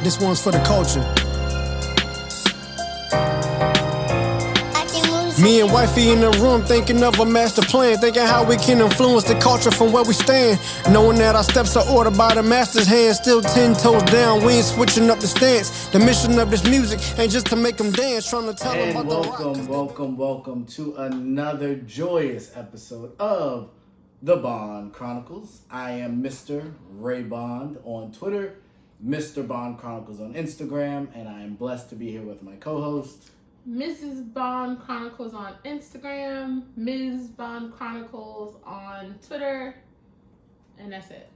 This one's for the culture. Me and wifey in the room thinking of a master plan, thinking how we can influence the culture from where we stand. Knowing that our steps are ordered by the master's hand, still 10 toes down, we ain't switching up the stance. The mission of this music ain't just to make them dance, trying to tell them about the rock. Welcome to another joyous episode of The Bond Chronicles. I am Mr. Ray Bond on Twitter, Mr. Bond Chronicles on Instagram, and I am blessed to be here with my co-host, Mrs. Bond Chronicles on Instagram, Ms. Bond Chronicles on Twitter, and that's it.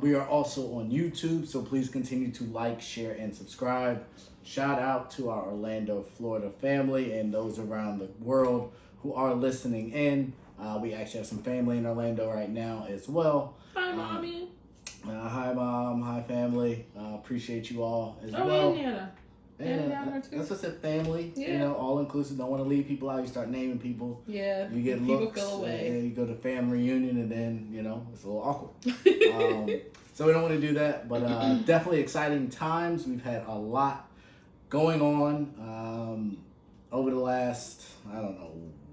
We are also on YouTube, so please continue to like, share, and subscribe. Shout out to our Orlando, Florida family and those around the world who are listening in. We actually have some family in Orlando right now as well. Hi, Mommy. Hi, Mom. Hi, family. Appreciate you all as well. Oh, and Nana. That's what I said, family. Yeah. You know, all inclusive. Don't want to leave people out. You start naming people. Yeah. You get people looks. feel away. And you go to family reunion, and then it's a little awkward. So we don't want to do that. But definitely exciting times. We've had a lot going on over the last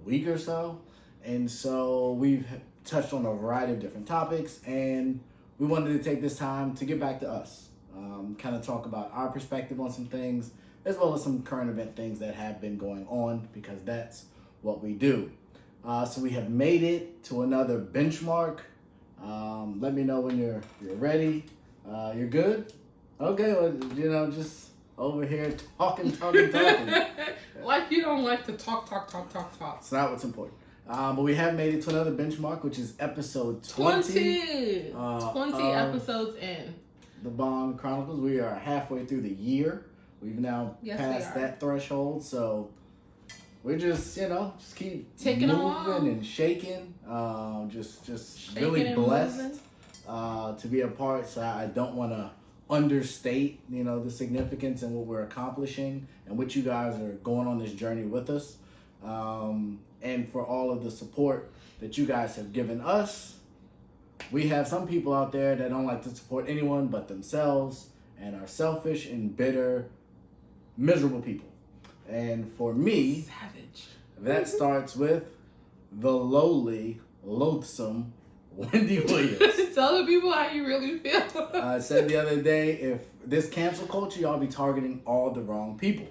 week or so, and so we've touched on a variety of different topics, and we wanted to take this time to get back to us. Kind of talk about our perspective on some things, as well as some current event things that have been going on, because that's what we do. So we have made it to another benchmark. Let me know when you're ready. You're good? Okay, well, just over here talking. Like you don't like to talk. It's not what's important. But we have made it to another benchmark, which is episode 20. 20 episodes in. The Bond Chronicles. We are halfway through the year. We've now passed that threshold, so we're just keep taking moving and shaking. Just shaking, really blessed to be a part. So I don't want to understate the significance and what we're accomplishing and what you guys are going on this journey with us, and for all of the support that you guys have given us. We have some people out there that don't like to support anyone but themselves and are selfish and bitter, miserable people. And for me, savage. That starts with the lowly, loathsome Wendy Williams. Tell the people how you really feel. I said the other day, if this cancel culture, y'all be targeting all the wrong people.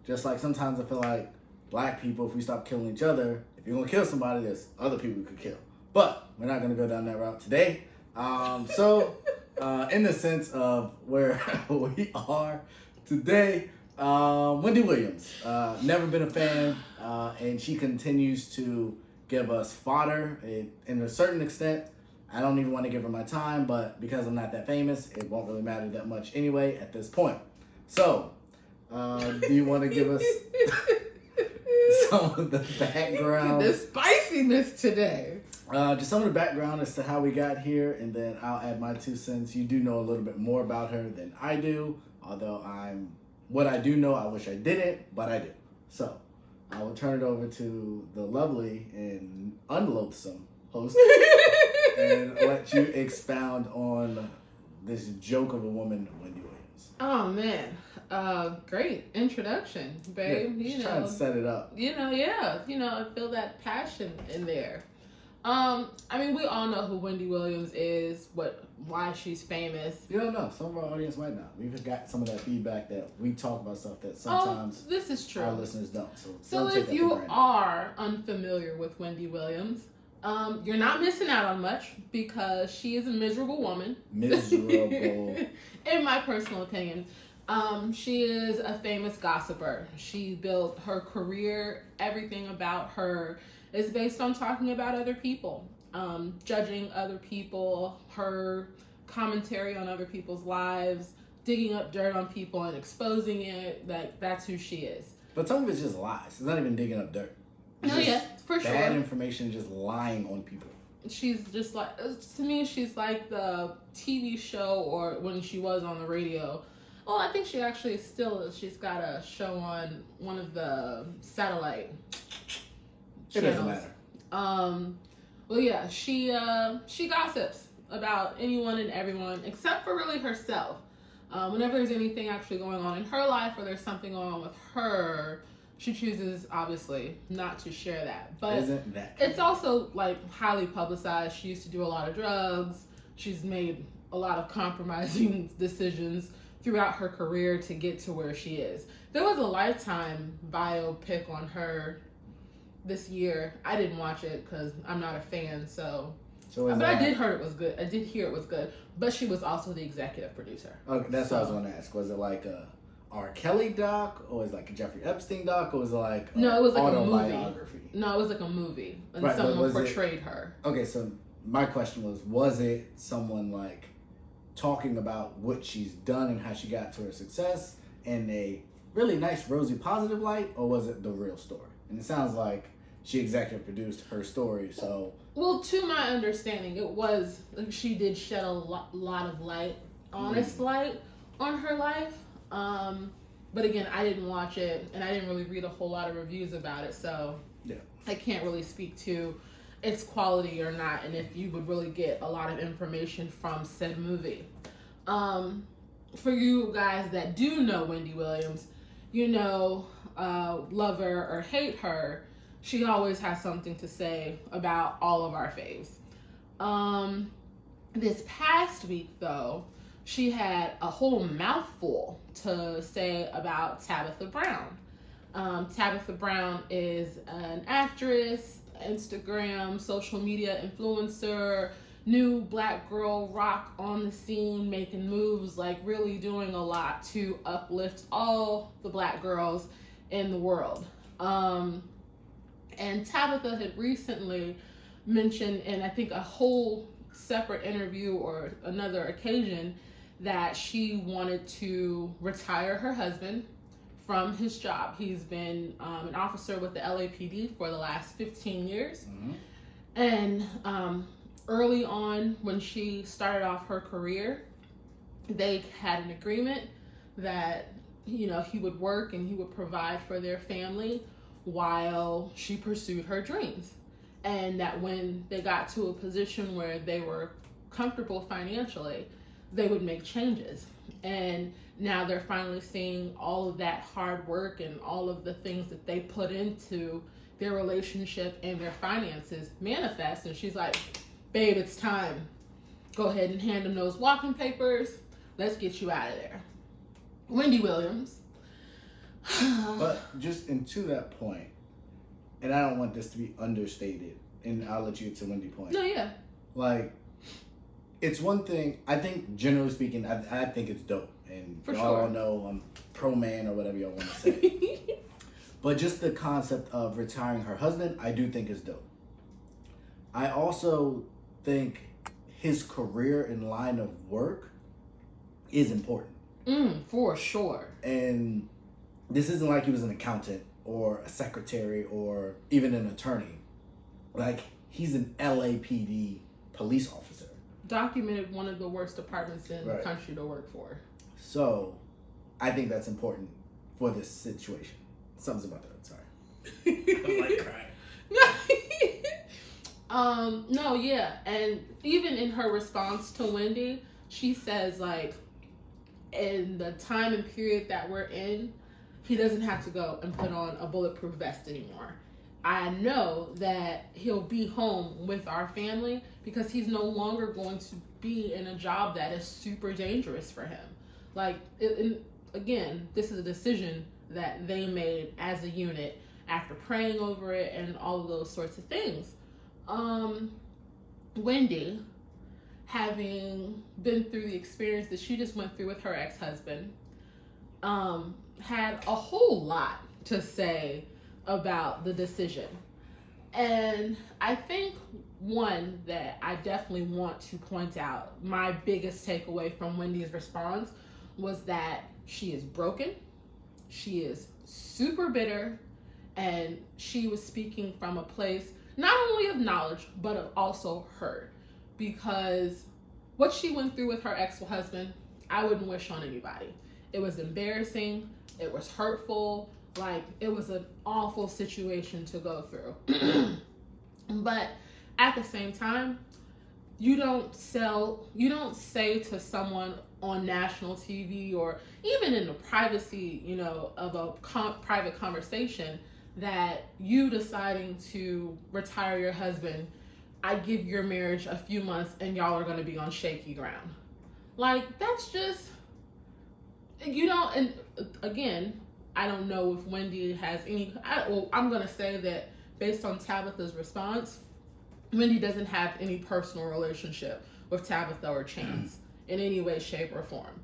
Just like sometimes I feel like black people, if we stop killing each other, if you're going to kill somebody, there's other people you could kill. But we're not going to go down that route today. In the sense of where we are today, Wendy Williams, never been a fan, and she continues to give us fodder. In a certain extent, I don't even want to give her my time, but because I'm not that famous, it won't really matter that much anyway at this point. So, do you want to give us some of the background? The spiciness today. Just some of the background as to how we got here, and then I'll add my 2 cents. You do know a little bit more about her than I do, although what I do know, I wish I didn't, but I do. So, I will turn it over to the lovely and unloathsome host and let you expound on this joke of a woman, Wendy Williams. Oh, man. Great introduction, babe. Yeah, trying to set it up. I feel that passion in there. We all know who Wendy Williams is, why she's famous. You don't know. Some of our audience might not. We've got some of that feedback that we talk about stuff that sometimes this is true. Our listeners don't. So if you are unfamiliar with Wendy Williams, you're not missing out on much, because she is a miserable woman. Miserable. In my personal opinion. She is a famous gossiper. She built her career, everything about her is based on talking about other people, judging other people, her commentary on other people's lives, digging up dirt on people and exposing it. That's who she is. But some of it's just lies. It's not even digging up dirt. For sure. Bad information, just lying on people. She's just like, to me, she's like the TV show, or when she was on the radio. Well, I think she actually she's got a show on one of the satellite channels. It doesn't matter. Well, yeah, she gossips about anyone and everyone except for really herself. Whenever there's anything actually going on in her life or there's something going on with her, she chooses, obviously, not to share that. But Isn't that it's also, like, highly publicized. She used to do a lot of drugs. She's made a lot of compromising decisions throughout her career to get to where she is. There was a Lifetime biopic on her this year. I didn't watch it because I'm not a fan, but I did hear it was good. I did hear it was good. But she was also the executive producer. Okay, that's what I was going to ask. Was it like a R. Kelly doc, or was it like a Jeffrey Epstein doc, or was it like no, it was like autobiography? A movie. No, it was like a movie, and Right, someone portrayed her. Okay, so my question was it someone like talking about what she's done and how she got to her success in a really nice, rosy, positive light, or was it the real story? And it sounds like she executive produced her story, so... Well, to my understanding, it was, like, she did shed a lot of light, honest light, on her life. But again, I didn't watch it, and I didn't really read a whole lot of reviews about it, so yeah. I can't really speak to its quality or not, and if you would really get a lot of information from said movie. For you guys that do know Wendy Williams, you know, love her or hate her, she always has something to say about all of our faves. This past week, though, she had a whole mouthful to say about Tabitha Brown. Tabitha Brown is an actress, Instagram, social media influencer, new black girl rock on the scene, making moves, like really doing a lot to uplift all the black girls in the world. And Tabitha had recently mentioned in, I think, a whole separate interview or another occasion that she wanted to retire her husband from his job. He's been an officer with the LAPD for the last 15 years. Mm-hmm. And early on, when she started off her career, they had an agreement that, you know, he would work and he would provide for their family while she pursued her dreams. And that when they got to a position where they were comfortable financially, they would make changes. And now they're finally seeing all of that hard work and all of the things that they put into their relationship and their finances manifest. And she's like, babe, it's time. Go ahead and hand them those walking papers. Let's get you out of there. Wendy Williams. But just into that point, and I don't want this to be understated, and I'll let you get to Wendy's point. No, yeah. Like, it's one thing, I think, generally speaking, I think it's dope. And For y'all sure. all know I'm pro-man or whatever y'all want to say. But just the concept of retiring her husband, I do think is dope. I also think his career in line of work is important. For sure. And this isn't like he was an accountant or a secretary or even an attorney. Like, he's an LAPD police officer. Documented one of the worst departments in the country to work for. So, I think that's important for this situation. Something's about that. Sorry. I'm like crying. No, yeah. And even in her response to Wendy, she says, like, in the time and period that we're in, he doesn't have to go and put on a bulletproof vest anymore. I know that he'll be home with our family because he's no longer going to be in a job that is super dangerous for him. Like, again, this is a decision that they made as a unit after praying over it and all of those sorts of things. Wendy, having been through the experience that she just went through with her ex-husband, had a whole lot to say about the decision. And I think one that I definitely want to point out, my biggest takeaway from Wendy's response was that she is broken, she is super bitter, and she was speaking from a place not only of knowledge, but of also hurt. Because what she went through with her ex-husband, I wouldn't wish on anybody. It was embarrassing, it was hurtful, like, it was an awful situation to go through. But at the same time, you don't say to someone on national TV or even in the privacy, of a private conversation that you deciding to retire your husband, I give your marriage a few months and y'all are going to be on shaky ground. Like, that's just, and again, I don't know if Wendy has I'm going to say that based on Tabitha's response, Wendy doesn't have any personal relationship with Tabitha or Chance in any way, shape, or form.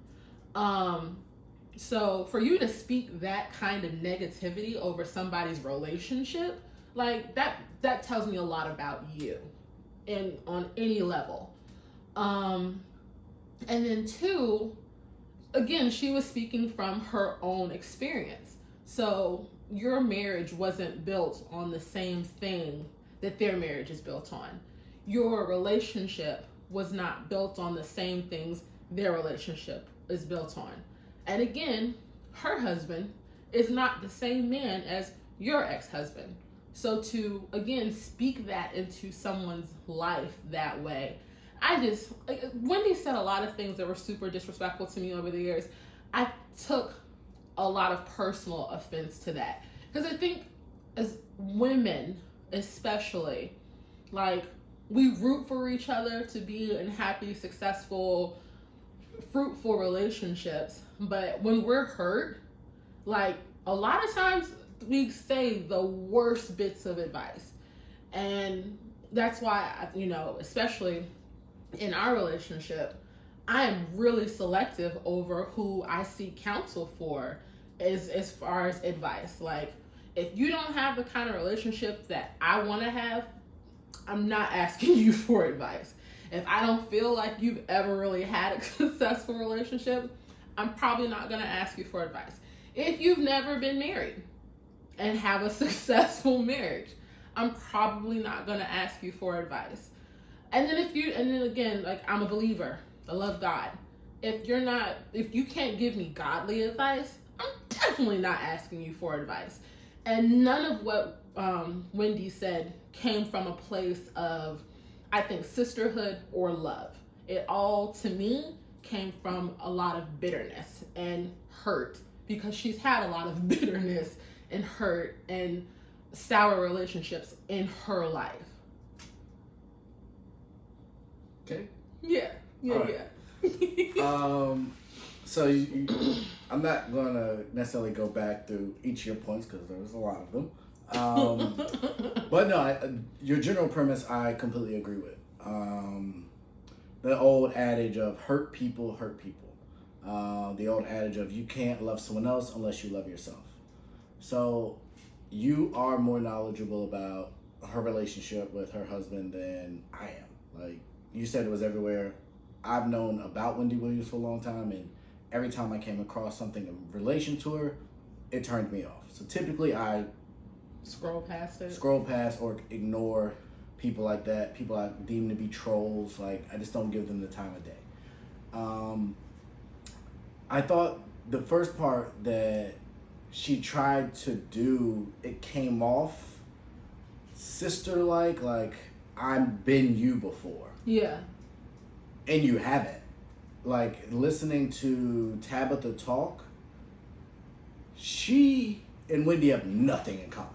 So for you to speak that kind of negativity over somebody's relationship, like that tells me a lot about you, and on any level. And then two, again, she was speaking from her own experience. So your marriage wasn't built on the same thing that their marriage is built on. Your relationship was not built on the same things their relationship is built on. And again, her husband is not the same man as your ex-husband. So to, again, speak that into someone's life that way, Wendy said a lot of things that were super disrespectful to me over the years. I took a lot of personal offense to that. Because I think as women, especially, like, we root for each other to be in happy, successful, fruitful relationships. But when we're hurt, like, a lot of times we say the worst bits of advice. And that's why, especially in our relationship, I am really selective over who I seek counsel for as far as advice. Like, if you don't have the kind of relationship that I want to have, I'm not asking you for advice. If I don't feel like you've ever really had a successful relationship, I'm probably not going to ask you for advice. If you've never been married and have a successful marriage, I'm probably not going to ask you for advice. And then again, like, I'm a believer. I love God. If you can't give me godly advice, I'm definitely not asking you for advice. And none of what Wendy said came from a place of, I think, sisterhood or love. It all, to me, came from a lot of bitterness and hurt, because she's had a lot of bitterness and hurt and sour relationships in her life. Okay. Yeah. So I'm not going to necessarily go back through each of your points because there's a lot of them. But no, your general premise I completely agree with. The old adage of hurt people hurt people. The old adage of you can't love someone else unless you love yourself. So you are more knowledgeable about her relationship with her husband than I am. Like you said, it was everywhere. I've known about Wendy Williams for a long time, and every time I came across something in relation to her, it turned me off. So typically I scroll past or ignore people like that, people I deem to be trolls. Like, I just don't give them the time of day. I thought the first part that she tried to do, it came off sister-like, like, I've been you before. Yeah. And you haven't. Like, listening to Tabitha talk, she and Wendy have nothing in common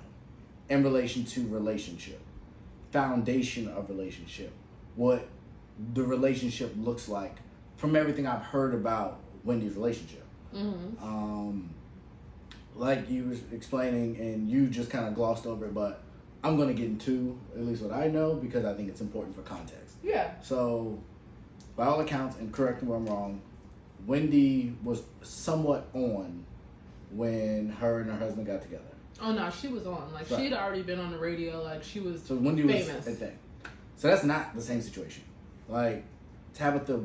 in relation to relationship, foundation of relationship, what the relationship looks like from everything I've heard about Wendy's relationship. Mm-hmm. Like you was explaining, and you just kind of glossed over it, but I'm going to get into at least what I know because I think it's important for context. Yeah. So, by all accounts, and correct me if I'm wrong, Wendy was somewhat on when her and her husband got together. Oh no, she was on. Like, right. She'd already been on the radio. Like, she was so Wendy famous. was a thing. So that's not the same situation. Like, Tabitha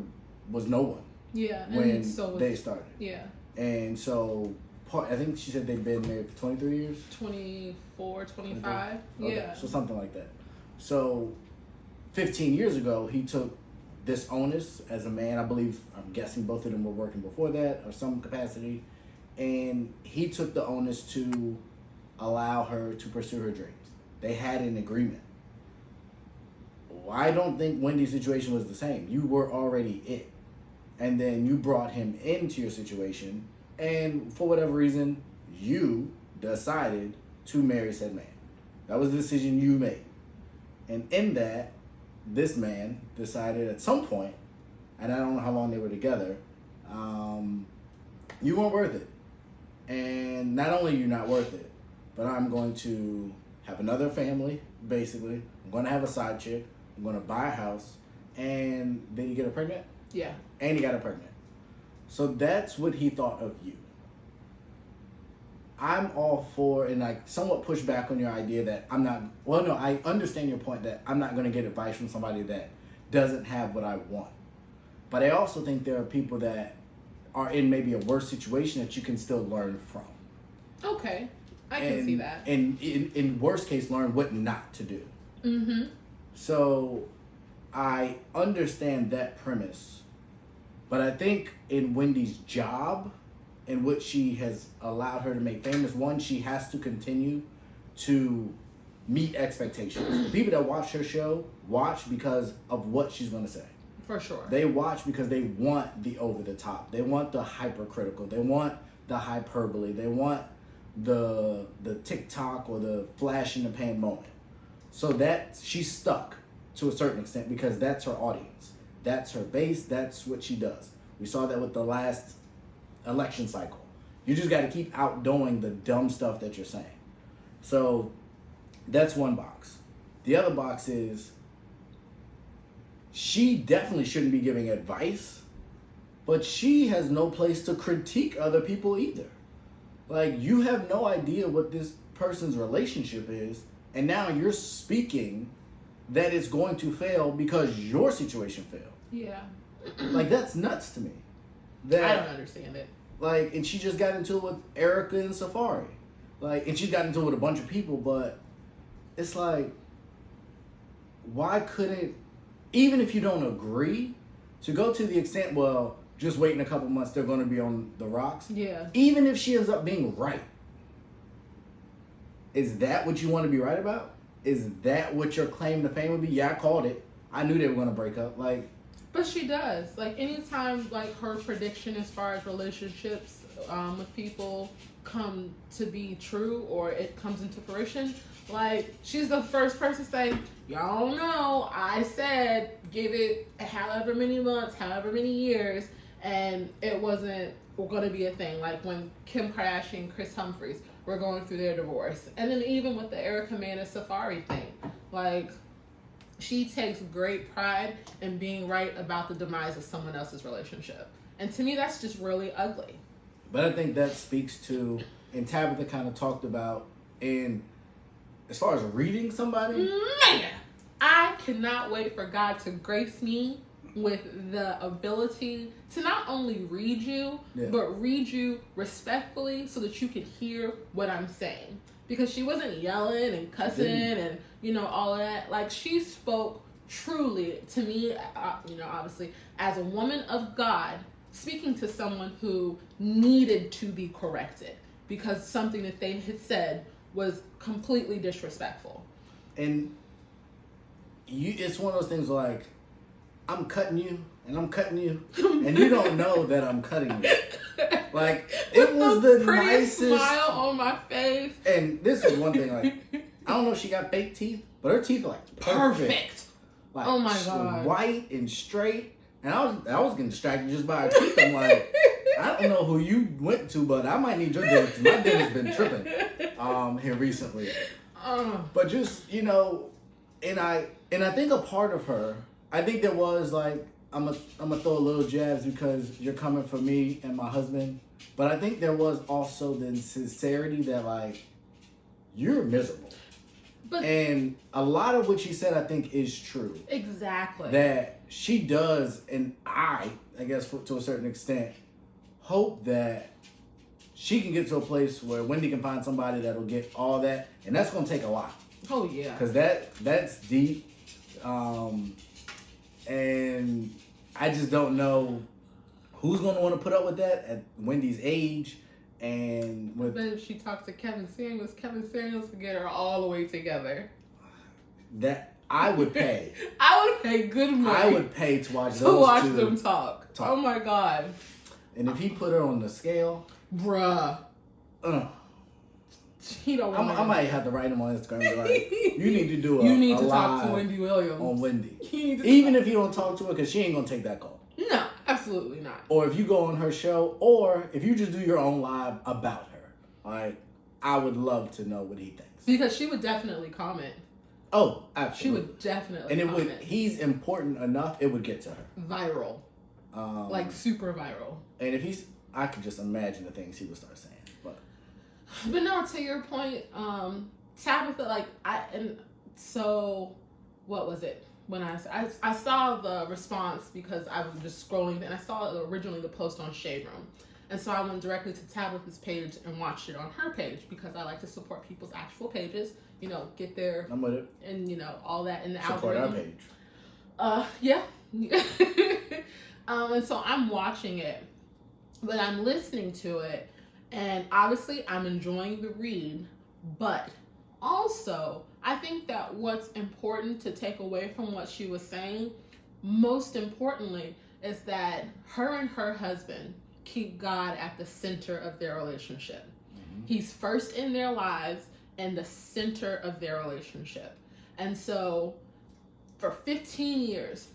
was no one. Yeah. When they started. Yeah. And so, I think she said they've been married for 23 years? 24, 25. Okay. Yeah. So something like that. So 15 years ago, he took this onus as a man. I believe, I'm guessing both of them were working before that or some capacity. And he took the onus to allow her to pursue her dreams. They had an agreement. I don't think Wendy's situation was the same. You were already it. And then you brought him into your situation, and for whatever reason, you decided to marry said man. That was the decision you made. And in that, this man decided at some point, and I don't know how long they were together, you weren't worth it. And not only are you not worth it, but I'm going to have another family, basically. I'm going to have a side chick. I'm going to buy a house. And then you get her pregnant? Yeah. And he got her pregnant. So that's what he thought of you. I'm all for, and I somewhat push back on your idea that I'm not, well, no, I understand your point that I'm not going to get advice from somebody that doesn't have what I want. But I also think there are people that are in maybe a worse situation that you can still learn from. Okay. I can see that. And in worst case, learn what not to do. Mm-hmm. So I understand that premise. But I think in Wendy's job, in which she has allowed her to make famous, one, she has to continue to meet expectations. The people that watch her show watch because of what she's going to say. For sure. They watch because they want the over the top. They want the hypercritical. They want the hyperbole. They want the TikTok or the flash in the pan moment. So that she's stuck to a certain extent because that's her audience. That's her base. That's what she does. We saw that with the last election cycle. You just got to keep outdoing the dumb stuff that you're saying. So that's one box. The other box is she definitely shouldn't be giving advice, but she has no place to critique other people either. Like, you have no idea what this person's relationship is, and now you're speaking that it's going to fail because your situation failed. Yeah. Like, that's nuts to me. I don't understand it. Like, and she just got into it with Erica and Safari. Like, and she's got into it with a bunch of people, but it's like, why couldn't, even if you don't agree, to go to the extent, well, just wait in a couple months, they're going to be on the rocks. Yeah. Even if she ends up being right, is that what you want to be right about? Is that what your claim to fame would be? Yeah, I called it. I knew they were going to break up. Like, but she does. Like, anytime, like, her prediction as far as relationships with people come to be true or it comes into fruition, like, she's the first person to say, y'all don't know, I said give it however many months, however many years, and it wasn't going to be a thing. Like, when Kim Kardashian and Chris Humphries were going through their divorce. And then even with the Erica Mena Safari thing, like, she takes great pride in being right about the demise of someone else's relationship. And to me, that's just really ugly. but I think that speaks to, and Tabitha kind of talked about, in as far as reading somebody. Man, I cannot wait for God to grace me with the ability to not only read you, but read you respectfully so that you can hear what I'm saying. Because she wasn't yelling and cussing and, you know, all of that. Like, she spoke truly to me, you know, obviously, as a woman of God, speaking to someone who needed to be corrected because something that they had said was completely disrespectful. And it's one of those things like, I'm cutting you, and I'm cutting you, and you don't know that I'm cutting you. Like, it was the prettiest nicest smile on my face. And this is one thing, like, I don't know if she got fake teeth, but her teeth are like perfect. Like, oh my God. White and straight. And I was getting distracted just by her teeth. I'm like, I don't know who you went to, but I might need your dentist. My dentist's been tripping here recently. But just, you know, and I think a part of her, I think there was like, I'm gonna throw a little jabs because you're coming for me and my husband. But I think there was also the sincerity that, like, you're miserable. And a lot of what she said, I think, is true. Exactly. That she does, and I guess to a certain extent, hope that she can get to a place where Wendy can find somebody that'll get all that. And that's going to take a lot. Oh, yeah. Because that's deep. And I just don't know who's going to want to put up with that at Wendy's age. And with, but if she talked to Kevin Samuels would get her all the way together. That I would pay. I would pay good money. I would pay to watch those two them talk. Oh my God. And if he put her on the scale, bruh, he don't. I might have to write him on Instagram. And be like, you need to do a You need to live talk to Wendy Williams on Wendy. Even if you don't talk to her, because she ain't gonna take that call. No, absolutely not. Or if you go on her show, or if you just do your own live about her, all right, I would love to know what he thinks. Because she would definitely comment. Oh, absolutely. She would definitely and it comment. would. He's important enough. It would get to her. Viral. Like super viral. And if he's, I could just imagine the things he would start saying. But no, to your point, Tabitha, so what was it? When I saw the response because I was just scrolling and I saw originally the post on Shade Room. And so I went directly to Tabitha's page and watched it on her page because I like to support people's actual pages, get their, I'm with it. And all that in the support algorithm. Our page. Yeah. And so I'm watching it, but I'm listening to it. And obviously, I'm enjoying the read, but also, I think that what's important to take away from what she was saying, most importantly, is that her and her husband keep God at the center of their relationship. Mm-hmm. He's first in their lives and the center of their relationship. And so, for 15 years,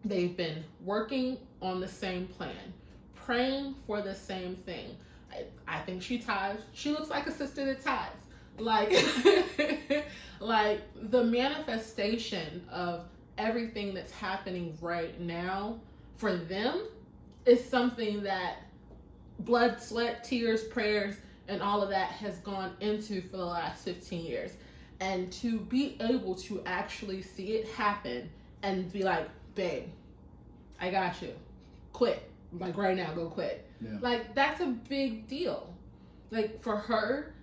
they've been working on the same plan, praying for the same thing. I think she tithes. She looks like a sister that tithes. Like the manifestation of everything that's happening right now for them is something that blood, sweat, tears, prayers, and all of that has gone into for the last 15 years. And to be able to actually see it happen and be like, babe, I got you. Quit. Like right now, go quit. Yeah. Like that's a big deal. Like for her,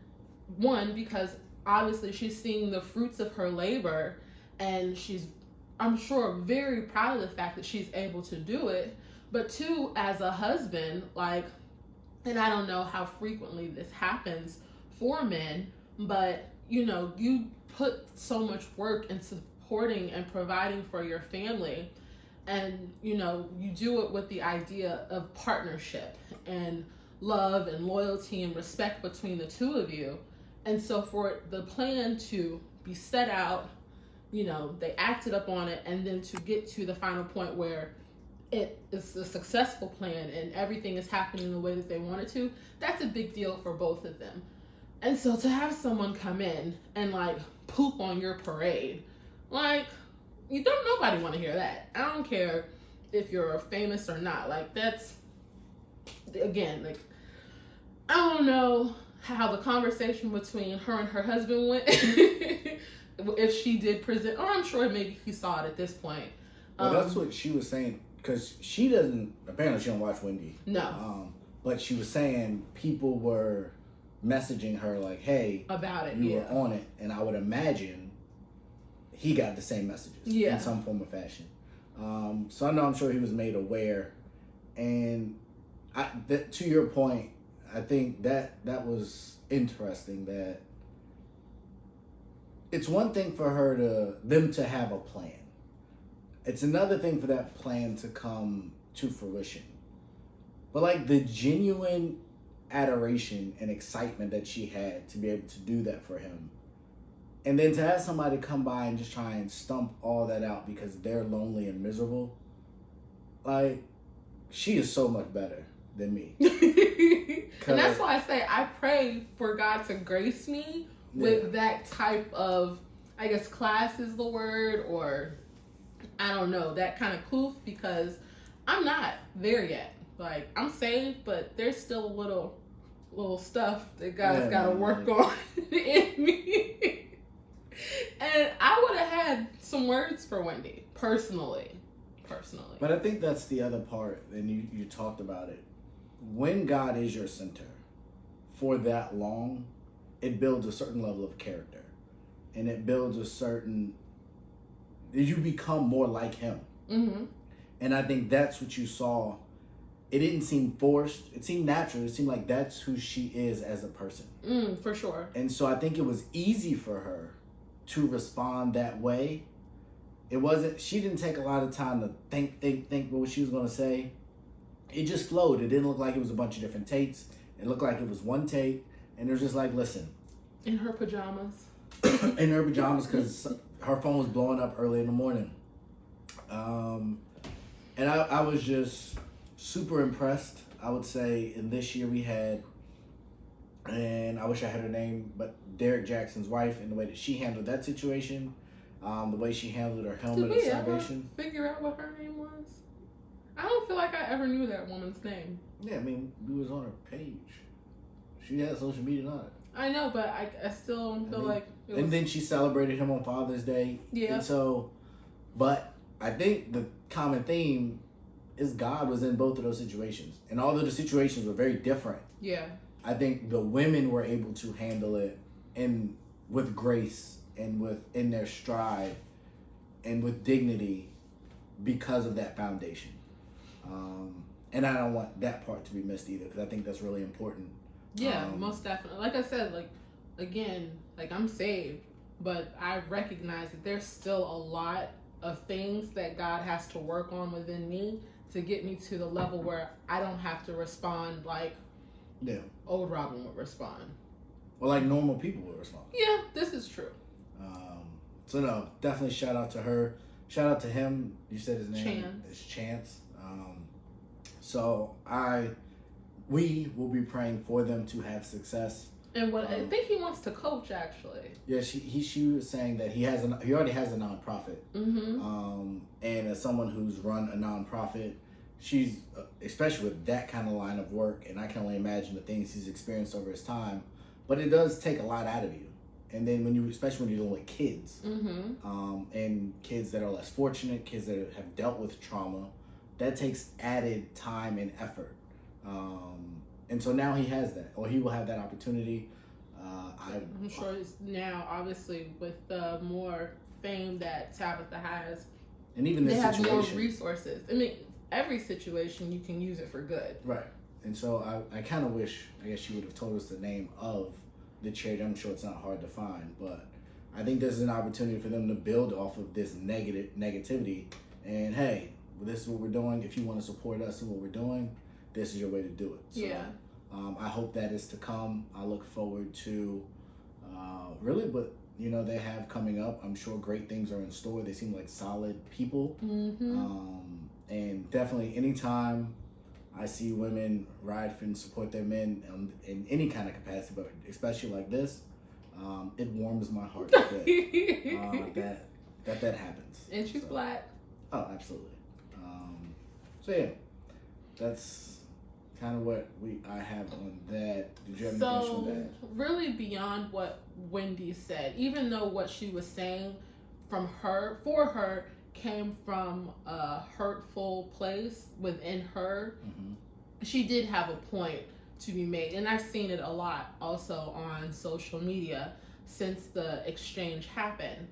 one, because obviously she's seeing the fruits of her labor and she's, I'm sure, very proud of the fact that she's able to do it. But two, as a husband, and I don't know how frequently this happens for men, but you put so much work in supporting and providing for your family. And, you do it with the idea of partnership and love and loyalty and respect between the two of you. And so for the plan to be set out, they acted up on it, and then to get to the final point where it is a successful plan and everything is happening the way that they want it to, that's a big deal for both of them. And so to have someone come in and poop on your parade, you don't nobody want to hear that. I don't care if you're famous or not. That's, again, I don't know how the conversation between her and her husband went. If she did present, or I'm sure maybe he saw it at this point. Well, that's what she was saying, because apparently she don't watch Wendy. No. But she was saying people were messaging her hey, about it, you were on it. And I would imagine he got the same messages in some form or fashion. So I know, I'm sure he was made aware. And to your point, I think that was interesting, that it's one thing for them to have a plan. It's another thing for that plan to come to fruition. But the genuine adoration and excitement that she had to be able to do that for him, and then to have somebody come by and just try and stump all that out because they're lonely and miserable, she is so much better than me. And that's why I say I pray for God to grace me with that type of, I guess class is the word, or I don't know, that kind of coof, because I'm not there yet. I'm saved, but there's still a little stuff that God's got to work on in me. And I would have had some words for Wendy, personally. But I think that's the other part, and you talked about it. When God is your center for that long, it builds a certain level of character. And it builds you become more like him. Mm-hmm. And I think that's what you saw. It didn't seem forced. It seemed natural. It seemed like that's who she is as a person. For sure. And so I think it was easy for her to respond that way she didn't take a lot of time to think what she was going to say. It just flowed. It didn't look like it was a bunch of different takes. It looked like it was one take. And it was just like, listen. In her pajamas. In her pajamas, because her phone was blowing up early in the morning. And I was just super impressed. I would say in this year we had, and I wish I had her name, but Derek Jackson's wife, and the way that she handled that situation, the way she handled her helmet of salvation. Ever figure out what her name was? I don't feel like I ever knew that woman's name. Yeah, I mean, we was on her page. She had social media on it. I know, but I still don't feel like it was... And then she celebrated him on Father's Day. Yeah. And so, but I think the common theme is God was in both of those situations. And although the situations were very different, yeah, I think the women were able to handle it with grace and in their stride and with dignity because of that foundation. And I don't want that part to be missed either, because I think that's really important. Yeah, most definitely. Like I said, I'm saved, but I recognize that there's still a lot of things that God has to work on within me to get me to the level where I don't have to respond like old Robyn would respond. Or like normal people would respond. Yeah, this is true. So no, definitely shout out to her. Shout out to him. You said his name. Chance. It's Chance. So we will be praying for them to have success. And what I think he wants to coach, actually. Yeah, she was saying that he already has a nonprofit. Mm-hmm. And as someone who's run a nonprofit, she's especially with that kind of line of work, and I can only imagine the things he's experienced over his time. But it does take a lot out of you. And then especially when you're dealing with kids, and kids that are less fortunate, kids that have dealt with trauma, that takes added time and effort. And so now he has that, or he will have that opportunity. I'm sure it's now, obviously, with the more fame that Tabitha has, and even this they situation, have more resources. I mean, every situation you can use it for good. Right. And so I kind of wish, I guess, she would have told us the name of the charity. I'm sure it's not hard to find, but I think this is an opportunity for them to build off of this negativity. And hey, this is what we're doing. If you want to support us in what we're doing, this is your way to do it. So, yeah. I hope that is to come. I look forward to really what they have coming up. I'm sure great things are in store. They seem like solid people. Mm-hmm. And definitely anytime I see women ride and support their men in any kind of capacity, but especially like this, it warms my heart that happens. And she's black. Oh, absolutely. So yeah, that's kind of what I have on that. Did you have anything else on that? Really beyond what Wendy said, even though what she was saying for her came from a hurtful place within her, she did have a point to be made. And I've seen it a lot also on social media since the exchange happened.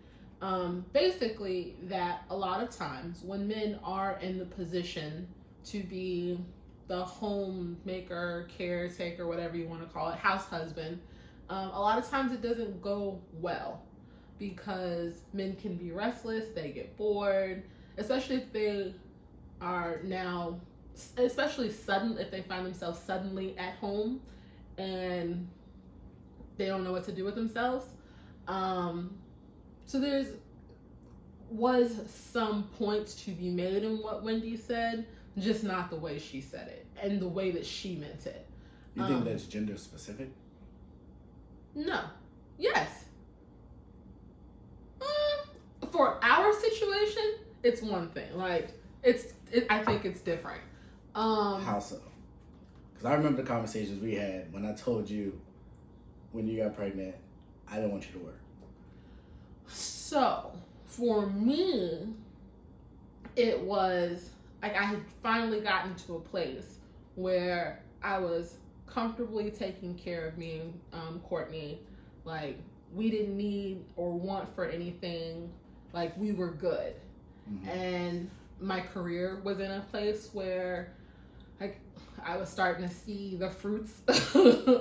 Basically, that a lot of times when men are in the position to be the homemaker, caretaker, whatever you want to call it, house husband, a lot of times it doesn't go well because men can be restless, they get bored, especially if they are now, especially if they find themselves suddenly at home and they don't know what to do with themselves. So was some points to be made in what Wendy said, just not the way she said it and the way that she meant it. You think that's gender specific? No. Yes. For our situation, it's one thing. Like I think it's different. How so? Because I remember the conversations we had when I told you when you got pregnant, I didn't want you to work. So for me, it was like I had finally gotten to a place where I was comfortably taking care of me and Courtney. Like, we didn't need or want for anything. Like, we were good. Mm-hmm. And my career was in a place where like I was starting to see the fruits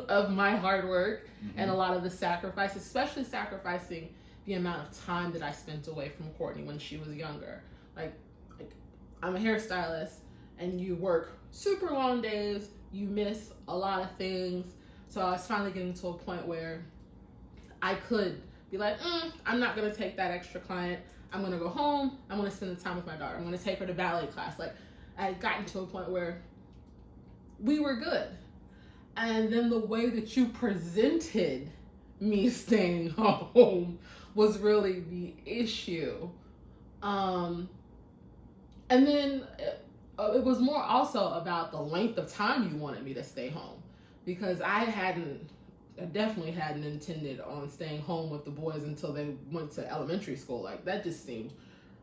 of my hard work, and a lot of the sacrifice, especially sacrificing the amount of time that I spent away from Courtney when she was younger. Like I'm a hairstylist, and you work super long days, you miss a lot of things. So I was finally getting to a point where I could be like, I'm not going to take that extra client. I'm going to go home. I'm going to spend the time with my daughter. I'm going to take her to ballet class. Like, I had gotten to a point where we were good. And then the way that you presented me staying home was really the issue. And then it was more also about the length of time you wanted me to stay home, because I definitely hadn't intended on staying home with the boys until they went to elementary school. Like, that just seemed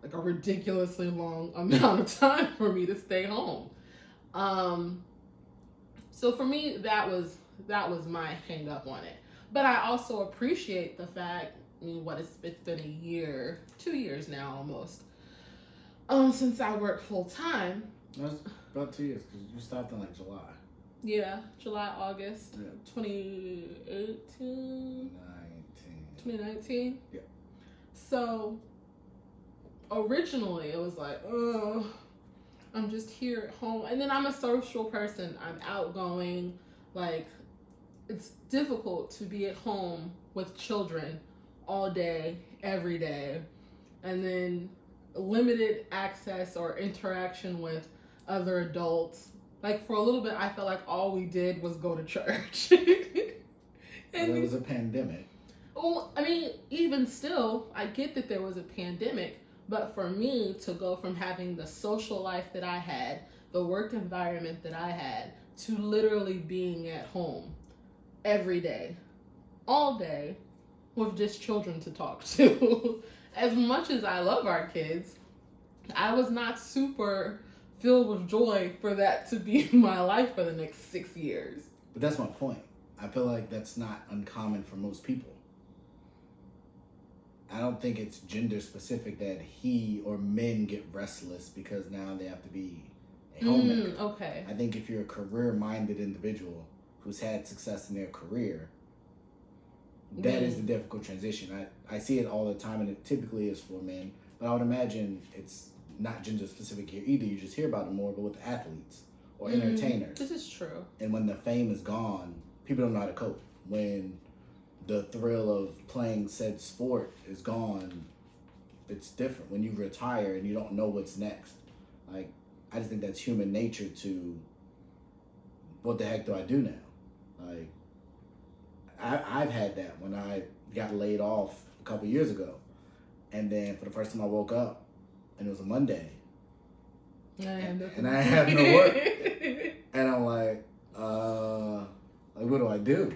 like a ridiculously long amount of time for me to stay home. So for me, that was my hang up on it. But I also appreciate the fact, it's been a year, 2 years now almost, since I work full time. That's about 2 years, because you stopped in like July. Yeah, July, August, Yeah. 2019. Yeah. So originally it was like, I'm just here at home. And then I'm a social person. I'm outgoing. Like, it's difficult to be at home with children all day, every day. And then limited access or interaction with other adults. Like, for a little bit, I felt like all we did was go to church. And there was a pandemic. Well, I mean, even still, I get that there was a pandemic, but for me to go from having the social life that I had, the work environment that I had, to literally being at home every day, all day, with just children to talk to. As much as I love our kids, I was not super filled with joy for that to be my life for the next 6 years. But that's my point. I feel like that's not uncommon for most people. I don't think it's gender specific that he or men get restless because now they have to be a homemaker. Okay. I think if you're a career-minded individual who's had success in their career, that is the difficult transition. I see it all the time, and it typically is for men. But I would imagine it's not gender specific here either. You just hear about it more, but with athletes or entertainers. This is true. And when the fame is gone, people don't know how to cope. When the thrill of playing said sport is gone, it's different. When you retire and you don't know what's next. Like, I just think that's human nature to, what the heck do I do now? Like, I've had that when I got laid off a couple years ago. And then for the first time I woke up, and it was a Monday. And I had no work. And I'm like, what do I do?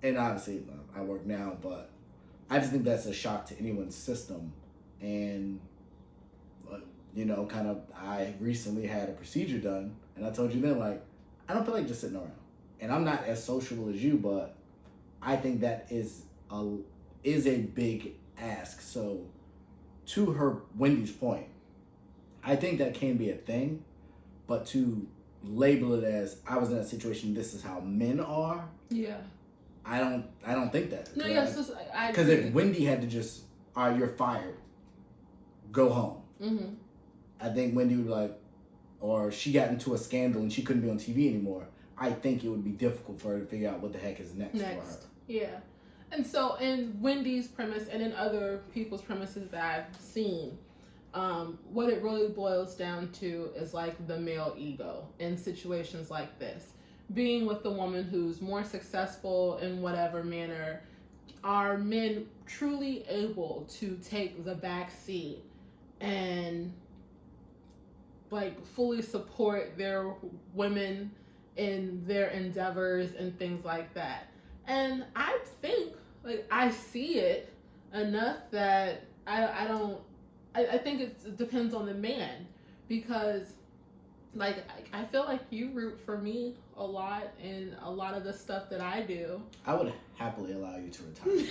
And obviously I work now, but I just think that's a shock to anyone's system. And, I recently had a procedure done, and I told you then, like, I don't feel like just sitting around. And I'm not as sociable as you, but I think that is a big ask. So to Wendy's point, I think that can be a thing, but to label it as I was in a situation, this is how men are. Yeah. I don't think that. No, yes, because if Wendy had to just, all right, you're fired, go home. Mm-hmm. I think Wendy would be like, or she got into a scandal and she couldn't be on TV anymore. I think it would be difficult for her to figure out what the heck is next for her. Yeah. And so in Wendy's premise and in other people's premises that I've seen, what it really boils down to is like the male ego in situations like this. Being with the woman who's more successful in whatever manner, are men truly able to take the back seat and like fully support their women in their endeavors and things like that? And I think, like, I see it enough that I think it depends on the man, because like I feel like you root for me a lot in a lot of the stuff that I do. I would happily allow you to retire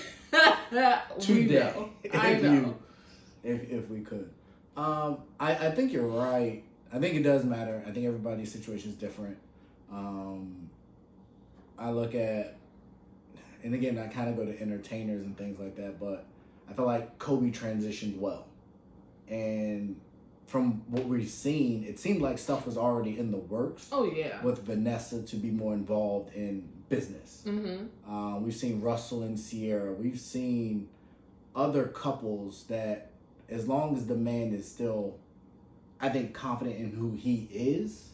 today. I know. If we could. I think you're right. I think it does matter. I think everybody's situation is different. I look at, and again, I kind of go to entertainers and things like that, but I feel like Kobe transitioned well. And from what we've seen, it seemed like stuff was already in the works. Oh, yeah. With Vanessa to be more involved in business. Mm-hmm. We've seen Russell and Sierra. We've seen other couples that, as long as the man is still, I think, confident in who he is,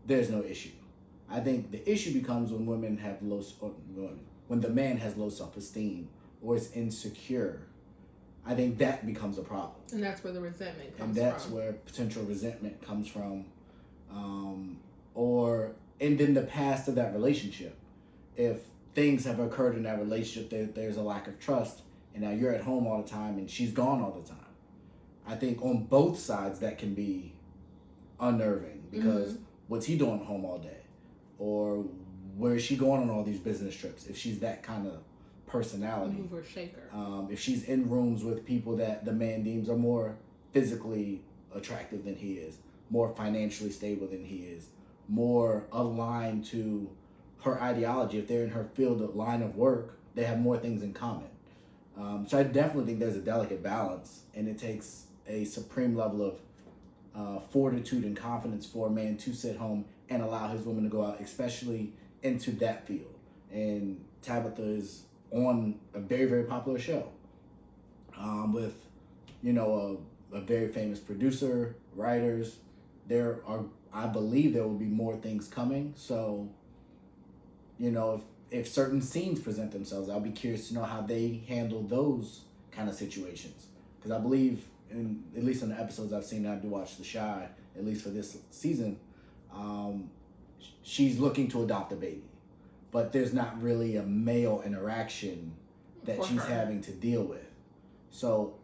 there's no issue. I think the issue becomes when women have when the man has low self-esteem or is insecure. I think that becomes a problem. And that's where the resentment comes from. And that's where potential resentment comes from. And then the past of that relationship. If things have occurred in that relationship, there's a lack of trust, and now you're at home all the time and she's gone all the time. I think on both sides that can be unnerving, because what's he doing at home all day? Or where is she going on all these business trips if she's that kind of personality? Mover shaker. If she's in rooms with people that the man deems are more physically attractive than he is, more financially stable than he is, more aligned to her ideology. If they're in her field of line of work, they have more things in common. So I definitely think there's a delicate balance, and it takes a supreme level of fortitude and confidence for a man to sit home and allow his woman to go out, especially into that field. And Tabitha is on a very, very popular show with, a very famous producer, writers. I believe there will be more things coming. So, if certain scenes present themselves, I'll be curious to know how they handle those kind of situations. Because I believe, at least in the episodes I've seen, I do watch The Chi, at least for this season, she's looking to adopt a baby. But there's not really a male interaction that she's having to deal with. So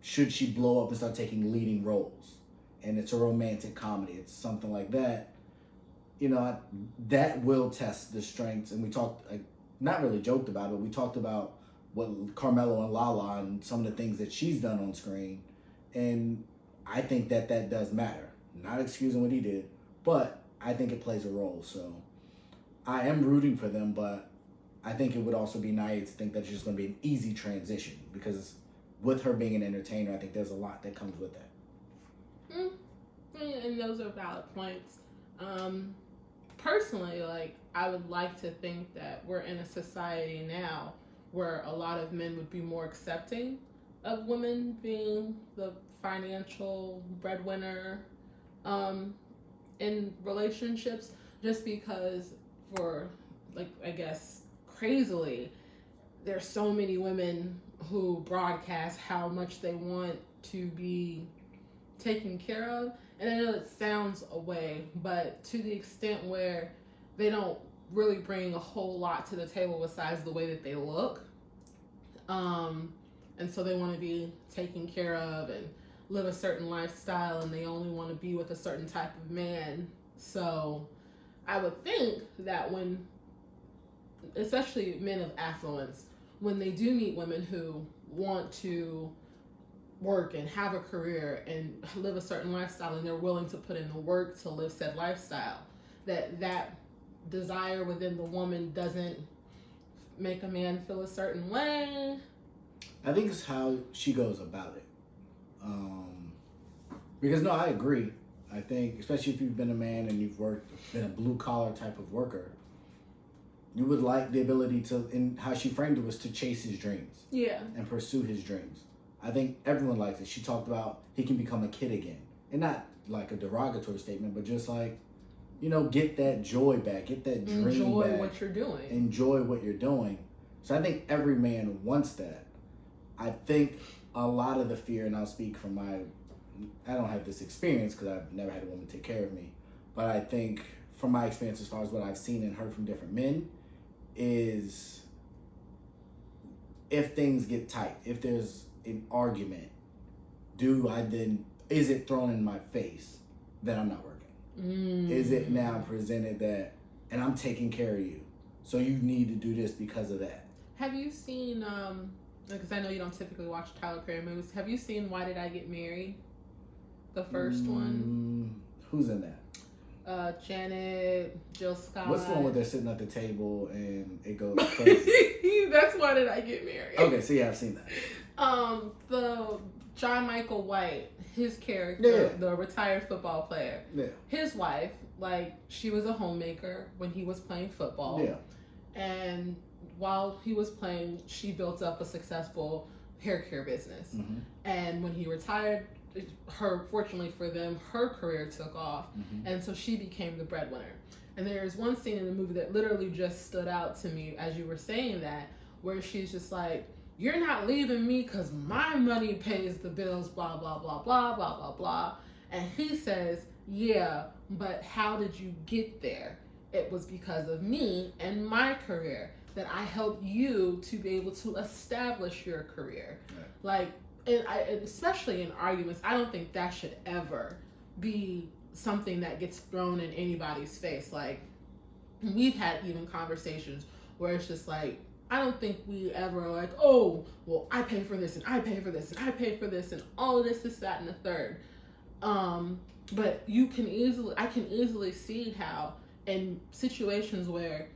should she blow up and start taking leading roles, and it's a romantic comedy, it's something like that, that will test the strengths. And we talked, not really joked about it, we talked about what Carmelo and Lala and some of the things that she's done on screen. And I think that does matter. Not excusing what he did, but I think it plays a role. So I am rooting for them, but I think it would also be naive to think that it's just going to be an easy transition, because with her being an entertainer, I think there's a lot that comes with that. And those are valid points. Personally, I would like to think that we're in a society now where a lot of men would be more accepting of women being the financial breadwinner in relationships, just because I guess crazily, there's so many women who broadcast how much they want to be taken care of. And I know it sounds away, but to the extent where they don't really bring a whole lot to the table besides the way that they look. And so they want to be taken care of and live a certain lifestyle, and they only want to be with a certain type of man. So I would think that when, especially men of affluence, when they do meet women who want to work and have a career and live a certain lifestyle, and they're willing to put in the work to live said lifestyle, that desire within the woman doesn't make a man feel a certain way. I think it's how she goes about it. Because no, I agree. I think, especially if you've been a man and you've been a blue collar type of worker, you would like the ability to, and how she framed it was to chase his dreams. Yeah. And pursue his dreams. I think everyone likes it. She talked about he can become a kid again. And not like a derogatory statement, but just like, get that joy back, get that dream Enjoy back. what you're doing. Enjoy what you're doing. So I think every man wants that. I think a lot of the fear, and I'll speak from I don't have this experience because I've never had a woman take care of me, but I think from my experience as far as what I've seen and heard from different men is, if things get tight, if there's an argument, is it thrown in my face that I'm not working? Is it now presented that, and I'm taking care of you, so you need to do this because of that? Have you seen, because I know you don't typically watch Tyler Perry movies, have you seen Why Did I Get Married? The first one? Who's in that? Janet, Jill Scott. What's the one where they're sitting at the table and it goes crazy? That's Why Did I Get Married? Okay, so yeah, I've seen that. The John Michael White, his character, Yeah. the retired football player. Yeah. His wife, like, she was a homemaker when he was playing football. Yeah. And while he was playing, she built up a successful hair care business. Mm-hmm. And when he retired, fortunately for them, her career took off. Mm-hmm. And so she became the breadwinner. And there's one scene in the movie that literally just stood out to me as you were saying that, where she's just like, you're not leaving me because my money pays the bills, blah, blah, blah, blah, blah, blah, blah. And he says, yeah, but how did you get there? It was because of me and my career that I helped you to be able to establish your career. Right. Like, and especially in arguments, I don't think that should ever be something that gets thrown in anybody's face. Like, we've had even conversations where it's just like, I don't think we ever are like, oh, well, I pay for this and I pay for this and I pay for this and all of this, that, and the third. But I can easily see how in situations where,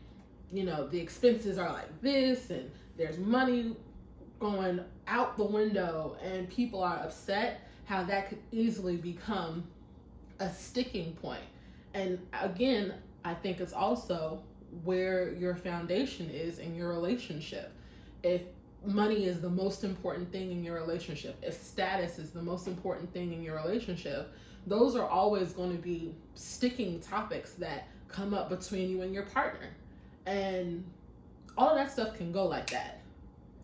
you know, the expenses are like this and there's money going out the window and people are upset, how that could easily become a sticking point. And again, I think it's also where your foundation is in your relationship. If money is the most important thing in your relationship, if status is the most important thing in your relationship, those are always going to be sticking topics that come up between you and your partner. And all of that stuff can go like that.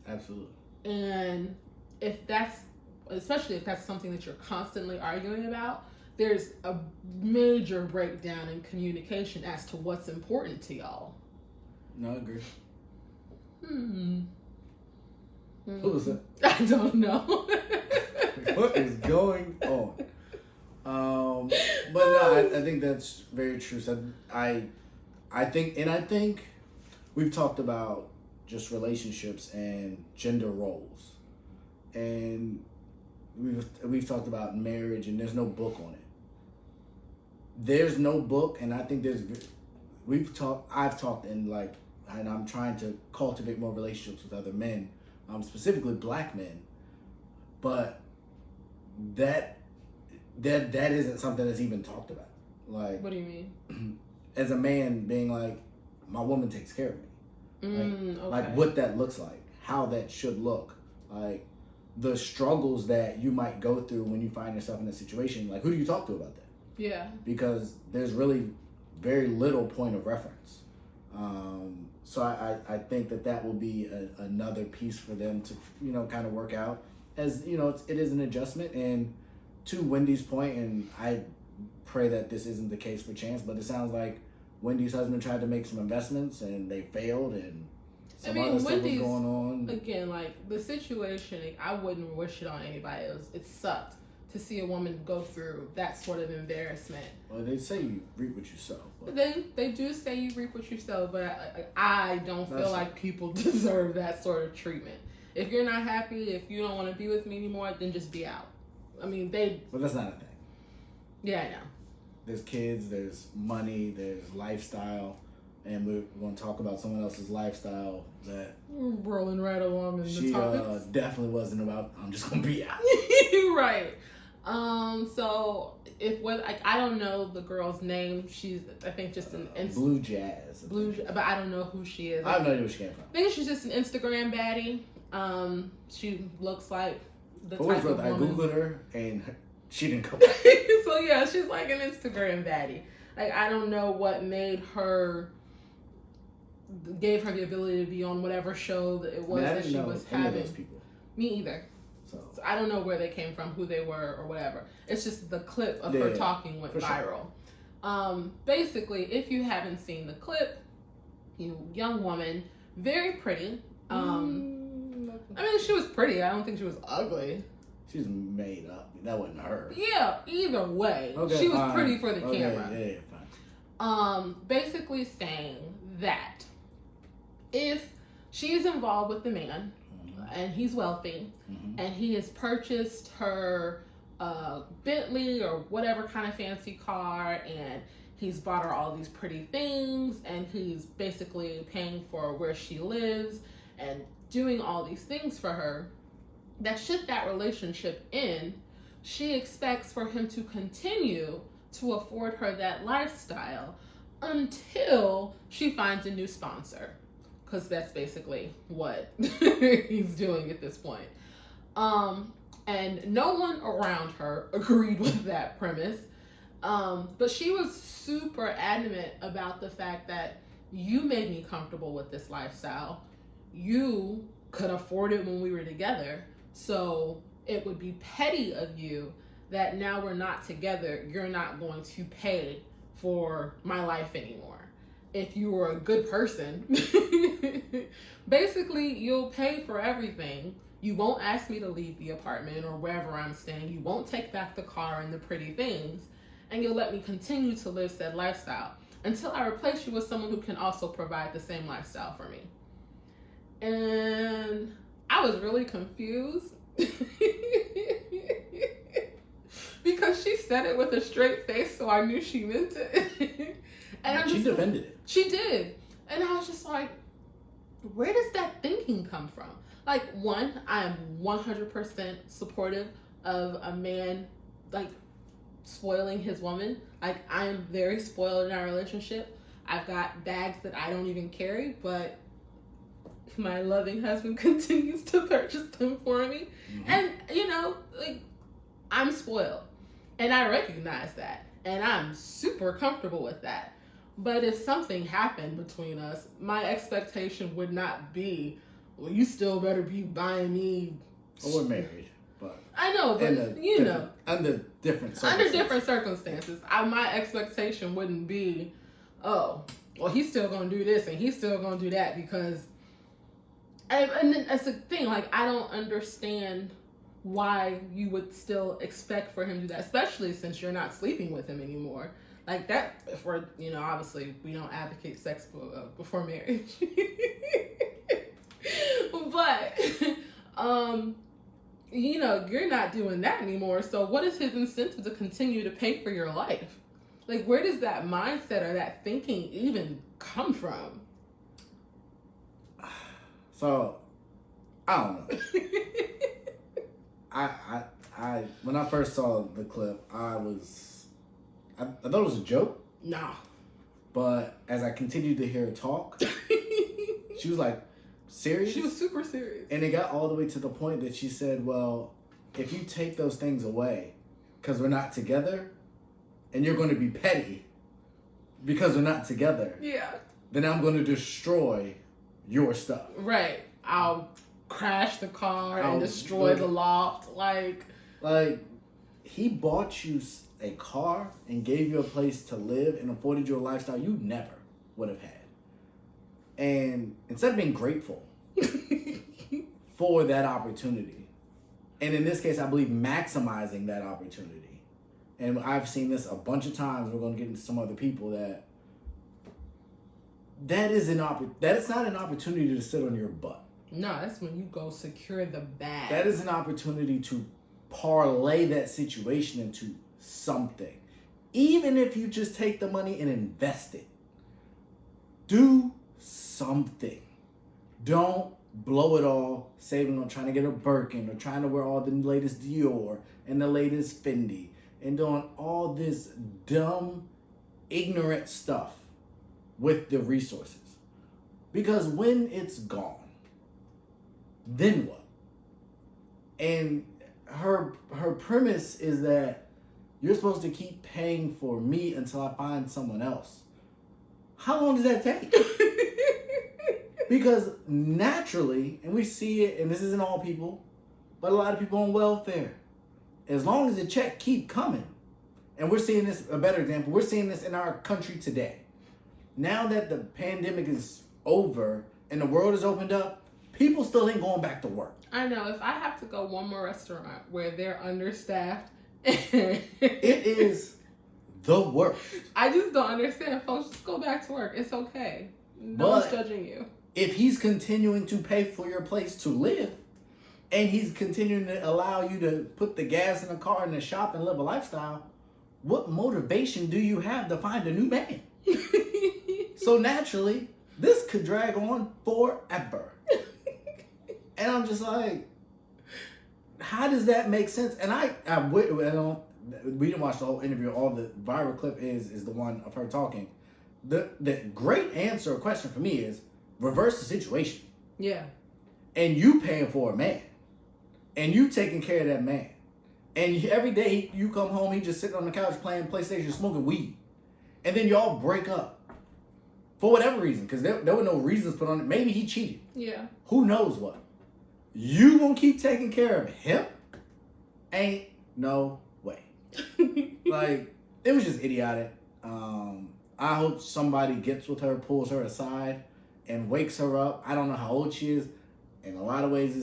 Absolutely. And especially if that's something that you're constantly arguing about, there's a major breakdown in communication as to what's important to y'all. No, I agree. Who was that? I don't know. What is going on? But no, I think that's very true. So I think we've talked about just relationships and gender roles, and we've talked about marriage, and there's no book on it. There's no book, and I think I've talked and I'm trying to cultivate more relationships with other men, specifically black men, but that isn't something that's even talked about. Like, what do you mean? As a man being like, my woman takes care of me. Okay. Like what that looks like, how that should look, like the struggles that you might go through when you find yourself in a situation. Like, who do you talk to about that? Yeah. Because there's really very little point of reference. So I think that will be another piece for them to, kind of work out. As, it is an adjustment. And to Wendy's point, and I pray that this isn't the case for Chance, but it sounds like Wendy's husband tried to make some investments and they failed, and some other stuff was going on. Again, like the situation, I wouldn't wish it on anybody else. It sucked to see a woman go through that sort of embarrassment. Well, they say you reap what you sow. They do say you reap what you sow, but I don't feel like people deserve that sort of treatment. If you're not happy, if you don't want to be with me anymore, then just be out. I mean, But that's not a thing. Yeah, I know. There's kids, there's money, there's lifestyle, and we're going to talk about someone else's lifestyle that we're rolling right along in the topics. She definitely wasn't about, I'm just going to be out. Right. So I don't know the girl's name. She's, I think, just an Blue Jas. But I don't know who she is. I have no idea where she came from. I think she's just an Instagram baddie. She looks like the type of woman. I googled her and she didn't come back. So yeah, she's like an Instagram baddie. Like, I don't know what gave her the ability to be on whatever show that it was that she was having. Any of those people. Me either. So I don't know where they came from, who they were, or whatever. It's just the clip of her talking went viral. Sure. Basically, if you haven't seen the clip, young woman, very pretty. I mean, she was pretty. I don't think she was ugly. She's made up. That wasn't her. Yeah, either way. Okay, she was pretty for the camera. Yeah, fine. Basically saying that if she is involved with the man, and he's wealthy, and he has purchased her Bentley or whatever kind of fancy car, and he's bought her all these pretty things, and he's basically paying for where she lives and doing all these things for her, that should that relationship end, she expects for him to continue to afford her that lifestyle until she finds a new sponsor. Because that's basically what he's doing at this point. And no one around her agreed with that premise. But she was super adamant about the fact that you made me comfortable with this lifestyle. You could afford it when we were together. So it would be petty of you that now we're not together, you're not going to pay for my life anymore. If you were a good person, basically you'll pay for everything. You won't ask me to leave the apartment or wherever I'm staying. You won't take back the car and the pretty things. And you'll let me continue to live said lifestyle until I replace you with someone who can also provide the same lifestyle for me. And I was really confused because she said it with a straight face, so I knew she meant it. And she defended it. She did. And I was just like, where does that thinking come from? Like, one, I am 100% supportive of a man, like, spoiling his woman. Like, I am very spoiled in our relationship. I've got bags that I don't even carry, but my loving husband continues to purchase them for me. Mm-hmm. And, you know, like, I'm spoiled. And I recognize that. And I'm super comfortable with that. But if something happened between us, my expectation would not be, well, you still better be buying me. Well, we're married, but I know, but you know, under different circumstances, my expectation wouldn't be, oh, well, he's still gonna do this and he's still gonna do that because, and then that's the thing. Like, I don't understand why you would still expect for him to do that, especially since you're not sleeping with him anymore. Like that, for, you know, obviously we don't advocate sex before marriage. But, you know, you're not doing that anymore. So what is his incentive to continue to pay for your life? Like, where does that mindset or that thinking even come from? So, I don't know. I when I first saw the clip, I thought it was a joke. Nah. But as I continued to hear her talk, she was like, serious? She was super serious. And it got all the way to the point that she said, well, if you take those things away because we're not together and you're going to be petty because we're not together, yeah, then I'm going to destroy your stuff. Right. I'll crash the car and destroy the loft. Like, he bought you a car and gave you a place to live and afforded you a lifestyle you never would have had. And instead of being grateful for that opportunity, and in this case, I believe maximizing that opportunity, and I've seen this a bunch of times, we're going to get into some other people, that is not an opportunity to sit on your butt. No, that's when you go secure the bag. That is an opportunity to parlay that situation into something. Even if you just take the money and invest it. Do something. Don't blow it all saving on trying to get a Birkin or trying to wear all the latest Dior and the latest Fendi and doing all this dumb, ignorant stuff with the resources. Because when it's gone, then what? And her premise is that you're supposed to keep paying for me until I find someone else. How long does that take? Because naturally, and we see it, and this isn't all people, but a lot of people on welfare, as long as the check keep coming, and we're seeing this, a better example, we're seeing this in our country today. Now that the pandemic is over and the world is opened up, people still ain't going back to work. I know. If I have to go one more restaurant where they're understaffed, it is the worst. I just don't understand. Folks, just go back to work. It's okay. No one's judging you. If he's continuing to pay for your place to live, and he's continuing to allow you to put the gas in the car in the shop and live a lifestyle, what motivation do you have to find a new man? So naturally, this could drag on forever. And I'm just like, how does that make sense? And I don't, we didn't watch the whole interview. All the viral clip is the one of her talking. The great answer or question for me is reverse the situation. Yeah. And you paying for a man. And you taking care of that man. And every day you come home, he just sitting on the couch playing PlayStation, smoking weed. And then y'all break up. For whatever reason. Because there were no reasons put on it. Maybe he cheated. Yeah. Who knows what? You gonna keep taking care of him? Ain't no way. Like, it was just idiotic. I hope somebody gets with her, pulls her aside, and wakes her up. I don't know how old she is. In a lot of ways, it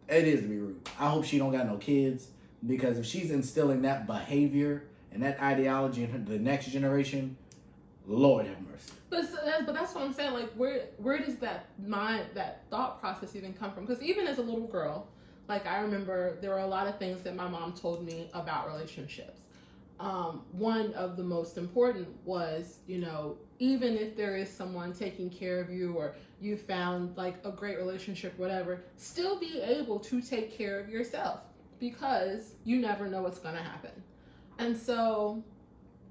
is to be rude. I hope she don't got no kids, because if she's instilling that behavior and that ideology in the next generation, Lord have mercy. But that's what I'm saying. Like, where does that thought process even come from? Because even as a little girl, like, I remember there were a lot of things that my mom told me about relationships. One of the most important was, even if there is someone taking care of you, or you found like a great relationship, whatever, still be able to take care of yourself, because you never know what's going to happen. And so,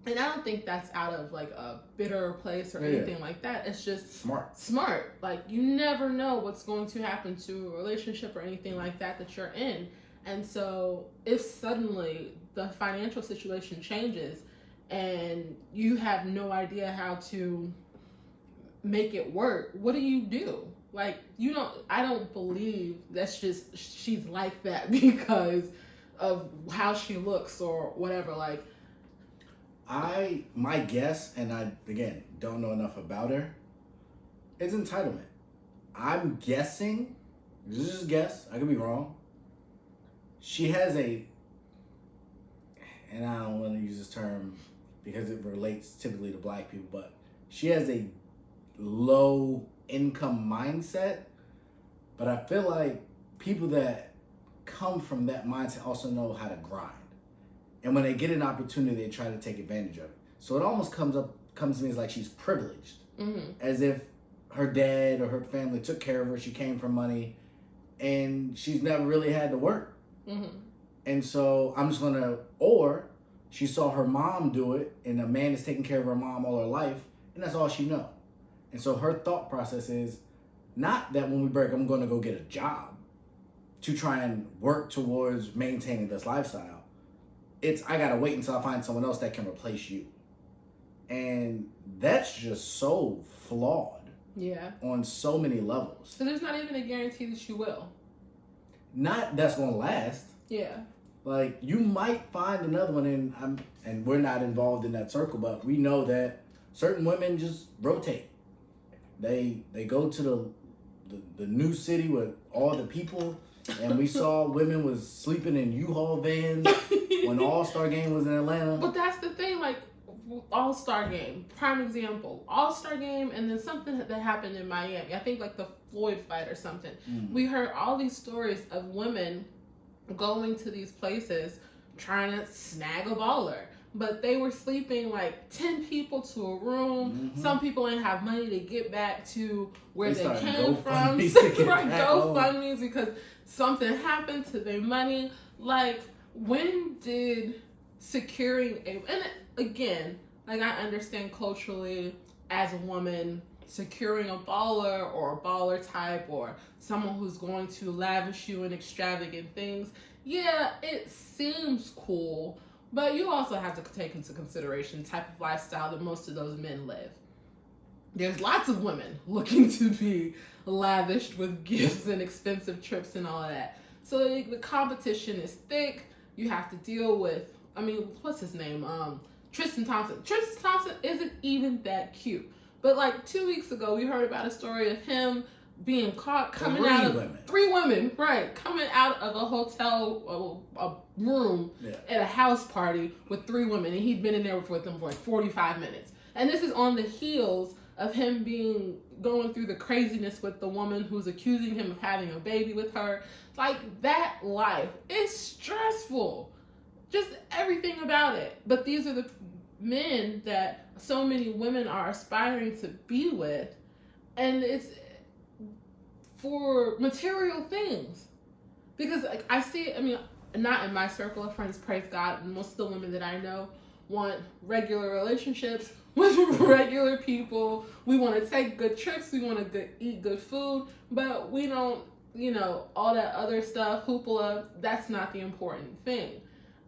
and I don't think that's out of like a bitter place or anything like that. It's just smart. Like, you never know what's going to happen to a relationship or anything like that you're in. And so if suddenly the financial situation changes and you have no idea how to make it work, what do you do? Like, I don't believe that's just, she's like that because of how she looks or whatever. Like, my guess, and I, again, don't know enough about her, is entitlement. I'm guessing, this is just a guess, I could be wrong, she has and I don't want to use this term because it relates typically to black people, but she has a low income mindset. But I feel like people that come from that mindset also know how to grind. And when they get an opportunity, they try to take advantage of it. So it almost comes to me as like she's privileged. Mm-hmm. As if her dad or her family took care of her, she came from money, and she's never really had to work. Mm-hmm. And so or she saw her mom do it, and a man is taking care of her mom all her life, and that's all she knows. And so her thought process is not that when we break, I'm going to go get a job to try and work towards maintaining this lifestyle. It's, I got to wait until I find someone else that can replace you. And that's just so flawed. Yeah. On so many levels. So there's not even a guarantee that you will. Not that's going to last. Yeah. Like, you might find another one, and we're not involved in that circle, but we know that certain women just rotate. They go to the new city with all the people, and we saw women was sleeping in U-Haul vans when the All-Star game was in Atlanta. But that's the thing, like, All-Star game, prime example, All-Star game, and then something that happened in Miami. I think like the Floyd fight or something. Mm. We heard all these stories of women going to these places trying to snag a baller, but they were sleeping like 10 people to a room. Mm-hmm. Some people didn't have money to get back to where they came from. Right, GoFundMes because something happened to their money. Like, when did securing and again, like, I understand culturally as a woman, securing a baller or a baller type or someone who's going to lavish you in extravagant things, yeah, it seems cool, but you also have to take into consideration the type of lifestyle that most of those men live. There's lots of women looking to be lavished with gifts and expensive trips and all of that. So the competition is thick. You have to deal with, what's his name? Tristan Thompson. Tristan Thompson isn't even that cute. But like 2 weeks ago, we heard about a story of him being caught coming out of three women, right? Coming out of a hotel a room at a house party with three women, and he'd been in there with them for like 45 minutes. And this is on the heels of him going through the craziness with the woman who's accusing him of having a baby with her. Like, that life is stressful. just everything about it. But these are the men that so many women are aspiring to be with, and it's for material things. Because like I see it, I mean, not in my circle of friends, praise God, most of the women that I know want regular relationships with regular people. We want to take good trips, we want to eat good food, but we don't, you know, all that other stuff, hoopla, that's not the important thing.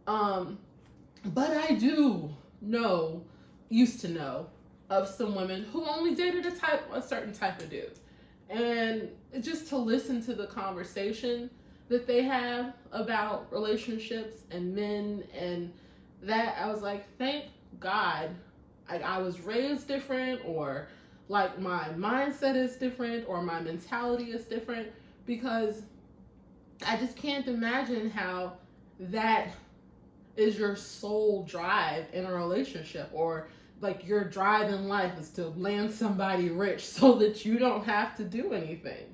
But I do know, used to know, of some women who only dated a certain type of dude. And just to listen to the conversation that they have about relationships and men and that, I was like, thank God I was raised different, or like my mindset is different, or my mentality is different, because I just can't imagine how that is your sole drive in a relationship, or like your drive in life is to land somebody rich so that you don't have to do anything.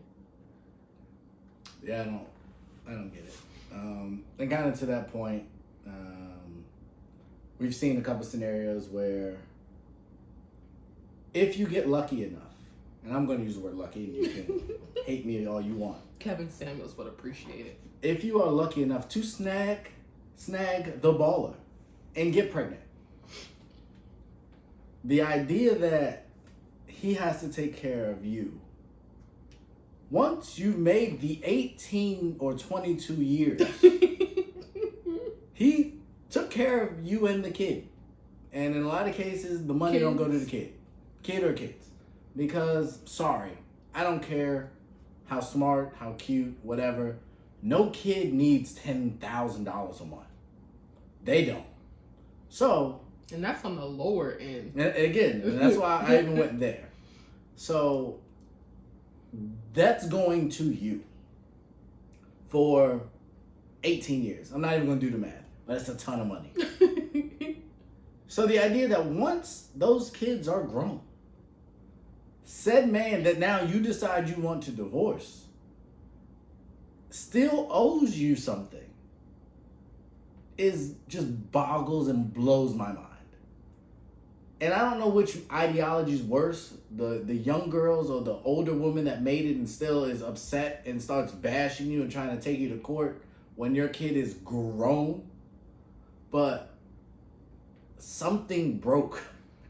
Yeah, I don't get it. And kind of to that point, we've seen a couple scenarios where if you get lucky enough, and I'm going to use the word lucky, and you can hate me all you want. Kevin Samuels would appreciate it. If you are lucky enough to snag the baller and get pregnant, the idea that he has to take care of you, once you've made the 18 or 22 years, he took care of you and the kid. And in a lot of cases, the money don't go to the kid or kids. Because, sorry, I don't care how smart, how cute, whatever. No kid needs $10,000 a month. They don't. So... And that's on the lower end. Again, that's why I even went there. So that's going to you for 18 years. I'm not even going to do the math. That's a ton of money. So the idea that once those kids are grown, said man that now you decide you want to divorce still owes you something is just boggles and blows my mind. And I don't know which ideology is worse, the young girls or the older woman that made it and still is upset and starts bashing you and trying to take you to court when your kid is grown. But something broke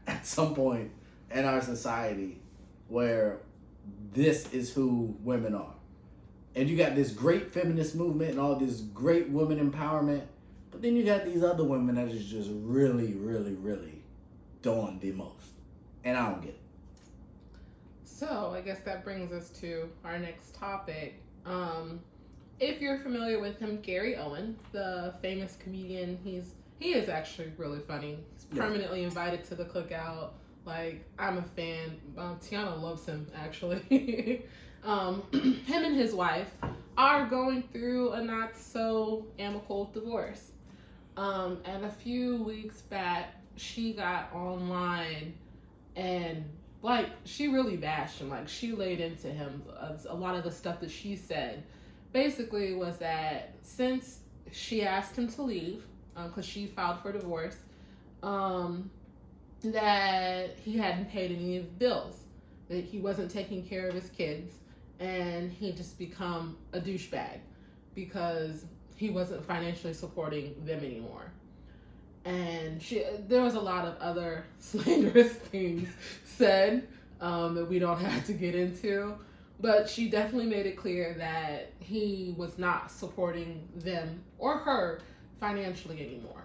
at some point in our society where this is who women are. And you got this great feminist movement and all this great women empowerment, but then you got these other women that is just really, really, really doing the most. And I don't get it. So I guess that brings us to our next topic. If you're familiar with him, Gary Owen, the famous comedian, he is actually really funny. He's permanently invited to the cookout. Like, I'm a fan. Tiana loves him, actually. Him and his wife are going through a not so amicable divorce. And a few weeks back, she got online and like she really bashed him. Like, she laid into him. A lot of the stuff that she said basically was that since she asked him to leave, because she filed for divorce, that he hadn't paid any of the bills, that he wasn't taking care of his kids, and he just become a douchebag because he wasn't financially supporting them anymore. And there was a lot of other slanderous things said that we don't have to get into, but she definitely made it clear that he was not supporting them or her financially anymore.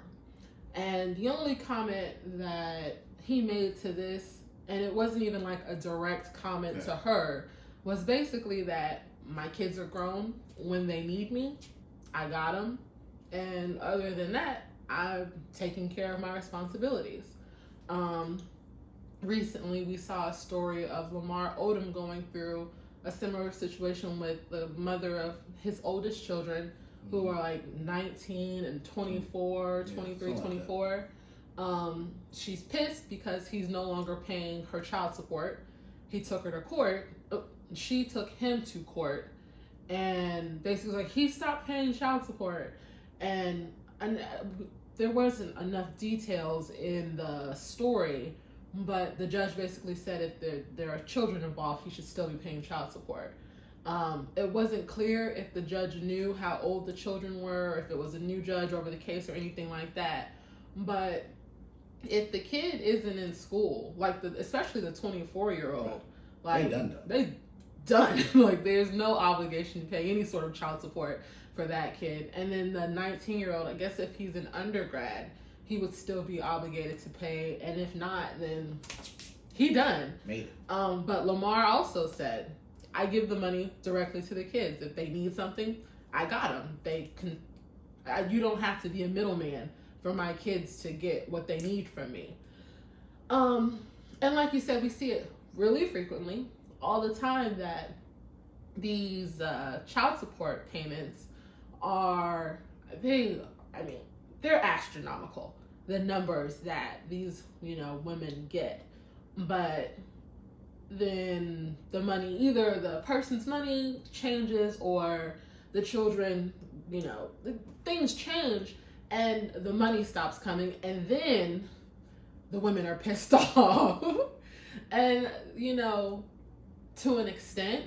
And the only comment that he made to this, and it wasn't even like a direct comment to her, was basically that my kids are grown. When they need me, I got them. And other than that, I'm taking care of my responsibilities. Recently, we saw a story of Lamar Odom going through a similar situation with the mother of his oldest children, who are like 19 and 24, 23, 24. She's pissed because he's no longer paying her child support. He took her to court. She took him to court and basically was like, he stopped paying child support. And there wasn't enough details in the story, but the judge basically said if there are children involved, he should still be paying child support. It wasn't clear if the judge knew how old the children were, if it was a new judge over the case or anything like that. But if the kid isn't in school, like especially the 24-year-old, like they done. Like there's no obligation to pay any sort of child support for that kid. And then the 19-year-old, I guess if he's an undergrad, he would still be obligated to pay. And if not, then he done. Made it. But Lamar also said, I give the money directly to the kids. If they need something, I got them. You don't have to be a middleman for my kids to get what they need from me. And like you said, we see it really frequently, all the time, that these child support payments they're astronomical, the numbers that these, women get. But then the money, either the person's money changes or the children, things change and the money stops coming, and then the women are pissed off. And, to an extent,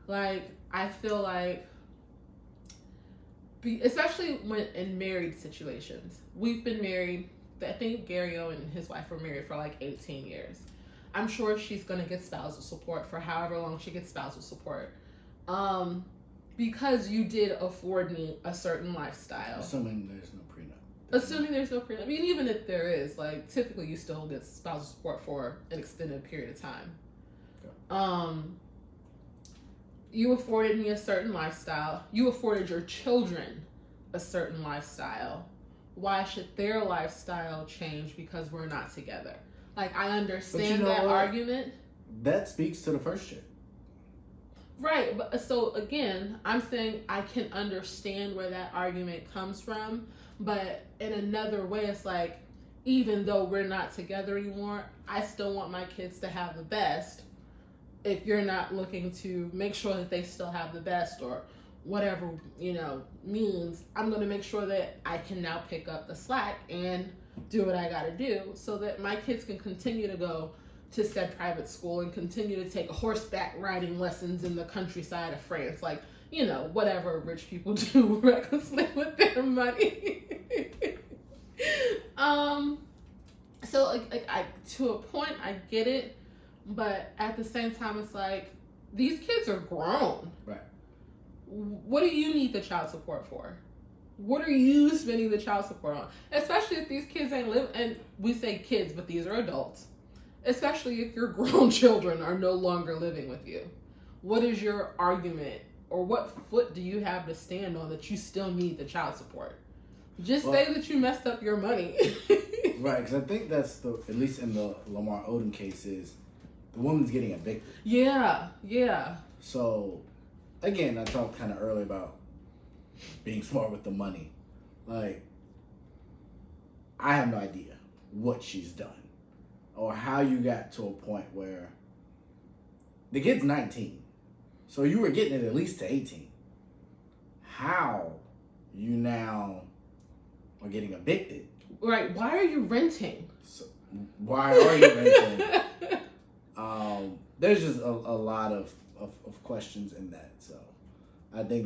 like, I feel like, especially when in married situations, we've been married, I think Gary O and his wife were married for like 18 years. I'm sure she's going to get spousal support for however long she gets spousal support. Because you did afford me a certain lifestyle. Assuming there's no prenup. I mean, even if there is, like, typically you still get spousal support for an extended period of time. Okay. You afforded me a certain lifestyle. You afforded your children a certain lifestyle. Why should their lifestyle change because we're not together? Like, I understand that argument. That speaks to the first chick. Right, but so again, I'm saying I can understand where that argument comes from, but in another way, it's like, even though we're not together anymore, I still want my kids to have the best. If you're not looking to make sure that they still have the best or whatever, means, I'm going to make sure that I can now pick up the slack and do what I got to do so that my kids can continue to go to said private school and continue to take horseback riding lessons in the countryside of France. Like, whatever rich people do recklessly with their money. So I to a point, I get it. But at the same time, it's like, these kids are grown. Right. What do you need the child support for? What are you spending the child support on? Especially if these kids ain't live, and we say kids, but these are adults. Especially if your grown children are no longer living with you. What is your argument, or what foot do you have to stand on that you still need the child support? Just say that you messed up your money. Right, because I think that's at least in the Lamar Odom case, is the woman's getting evicted. Yeah. So, again, I talked kind of earlier about being smart with the money. Like, I have no idea what she's done or how you got to a point where the kid's 19. So you were getting it at least to 18. How you now are getting evicted? Right. Why are you renting? So, why are you renting? There's just a lot of questions in that. So I think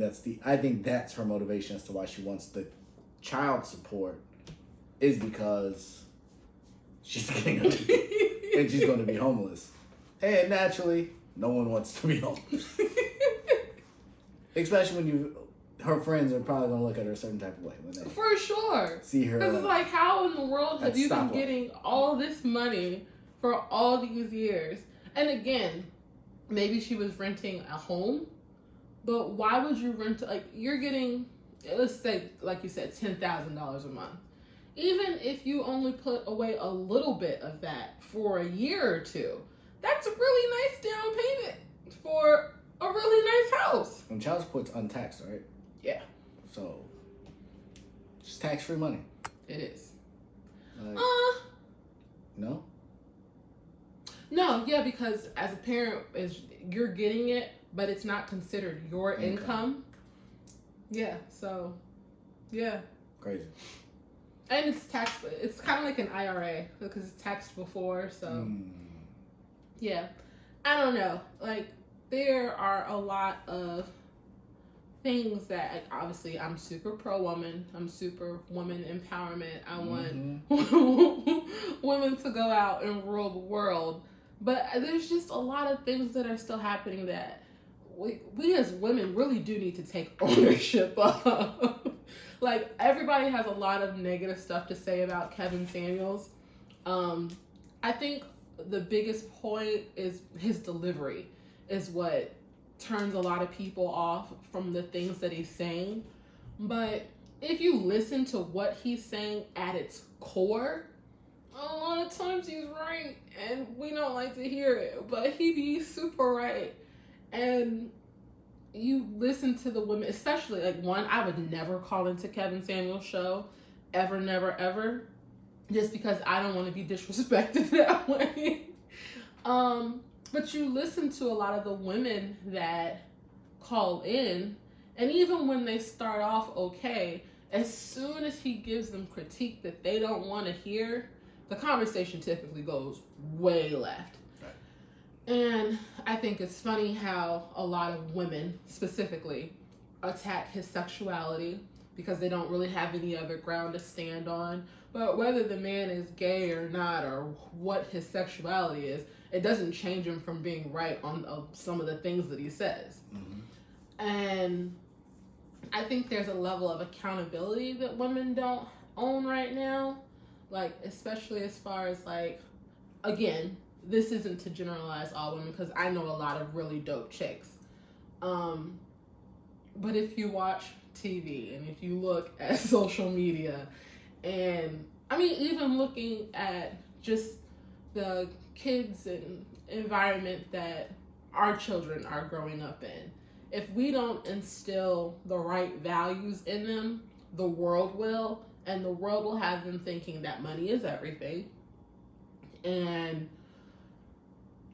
that's her motivation as to why she wants the child support, is because she's getting evicted and she's going to be homeless. And naturally, no one wants to be homeless. Especially when her friends are probably going to look at her a certain type of way when they for sure see her. Because it's like, how in the world have you been getting all this money for all these years? And again, maybe she was renting a home, but why would you rent? Like, you're getting, let's say, like you said, $10,000 a month. Even if you only put away a little bit of that for a year or two, that's a really nice down payment for a really nice house. And child support's untaxed, right? Yeah. So, it's tax-free money. It is. No? No, yeah, because as a parent, you're getting it, but it's not considered your income. Yeah, so, yeah. Crazy. And it's taxed. It's kind of like an IRA because it's taxed before. So, yeah. I don't know. Like, there are a lot of things that, like, obviously, I'm super pro-woman. I'm super woman empowerment. I want women to go out and rule the world. But there's just a lot of things that are still happening that we as women really do need to take ownership of. Like, everybody has a lot of negative stuff to say about Kevin Samuels. I think the biggest point is his delivery is what turns a lot of people off from the things that he's saying. But if you listen to what he's saying at its core, a lot of times he's right, and we don't like to hear it, but he be super right. And you listen to the women, especially, like, one, I would never call into Kevin Samuels' show, ever, never, ever, just because I don't want to be disrespected that way. But you listen to a lot of the women that call in, and even when they start off okay, as soon as he gives them critique that they don't want to hear, the conversation typically goes way left. And I think it's funny how a lot of women specifically attack his sexuality because they don't really have any other ground to stand on. But whether the man is gay or not, or what his sexuality is, it doesn't change him from being right on some of the things that he says. And I think there's a level of accountability that women don't own right now. Like, especially as far as, like, again, this isn't to generalize all women because I know a lot of really dope chicks. But if you watch TV and if you look at social media, and I mean, even looking at just the kids and environment that our children are growing up in, if we don't instill the right values in them, the world will, and the world will have them thinking that money is everything. And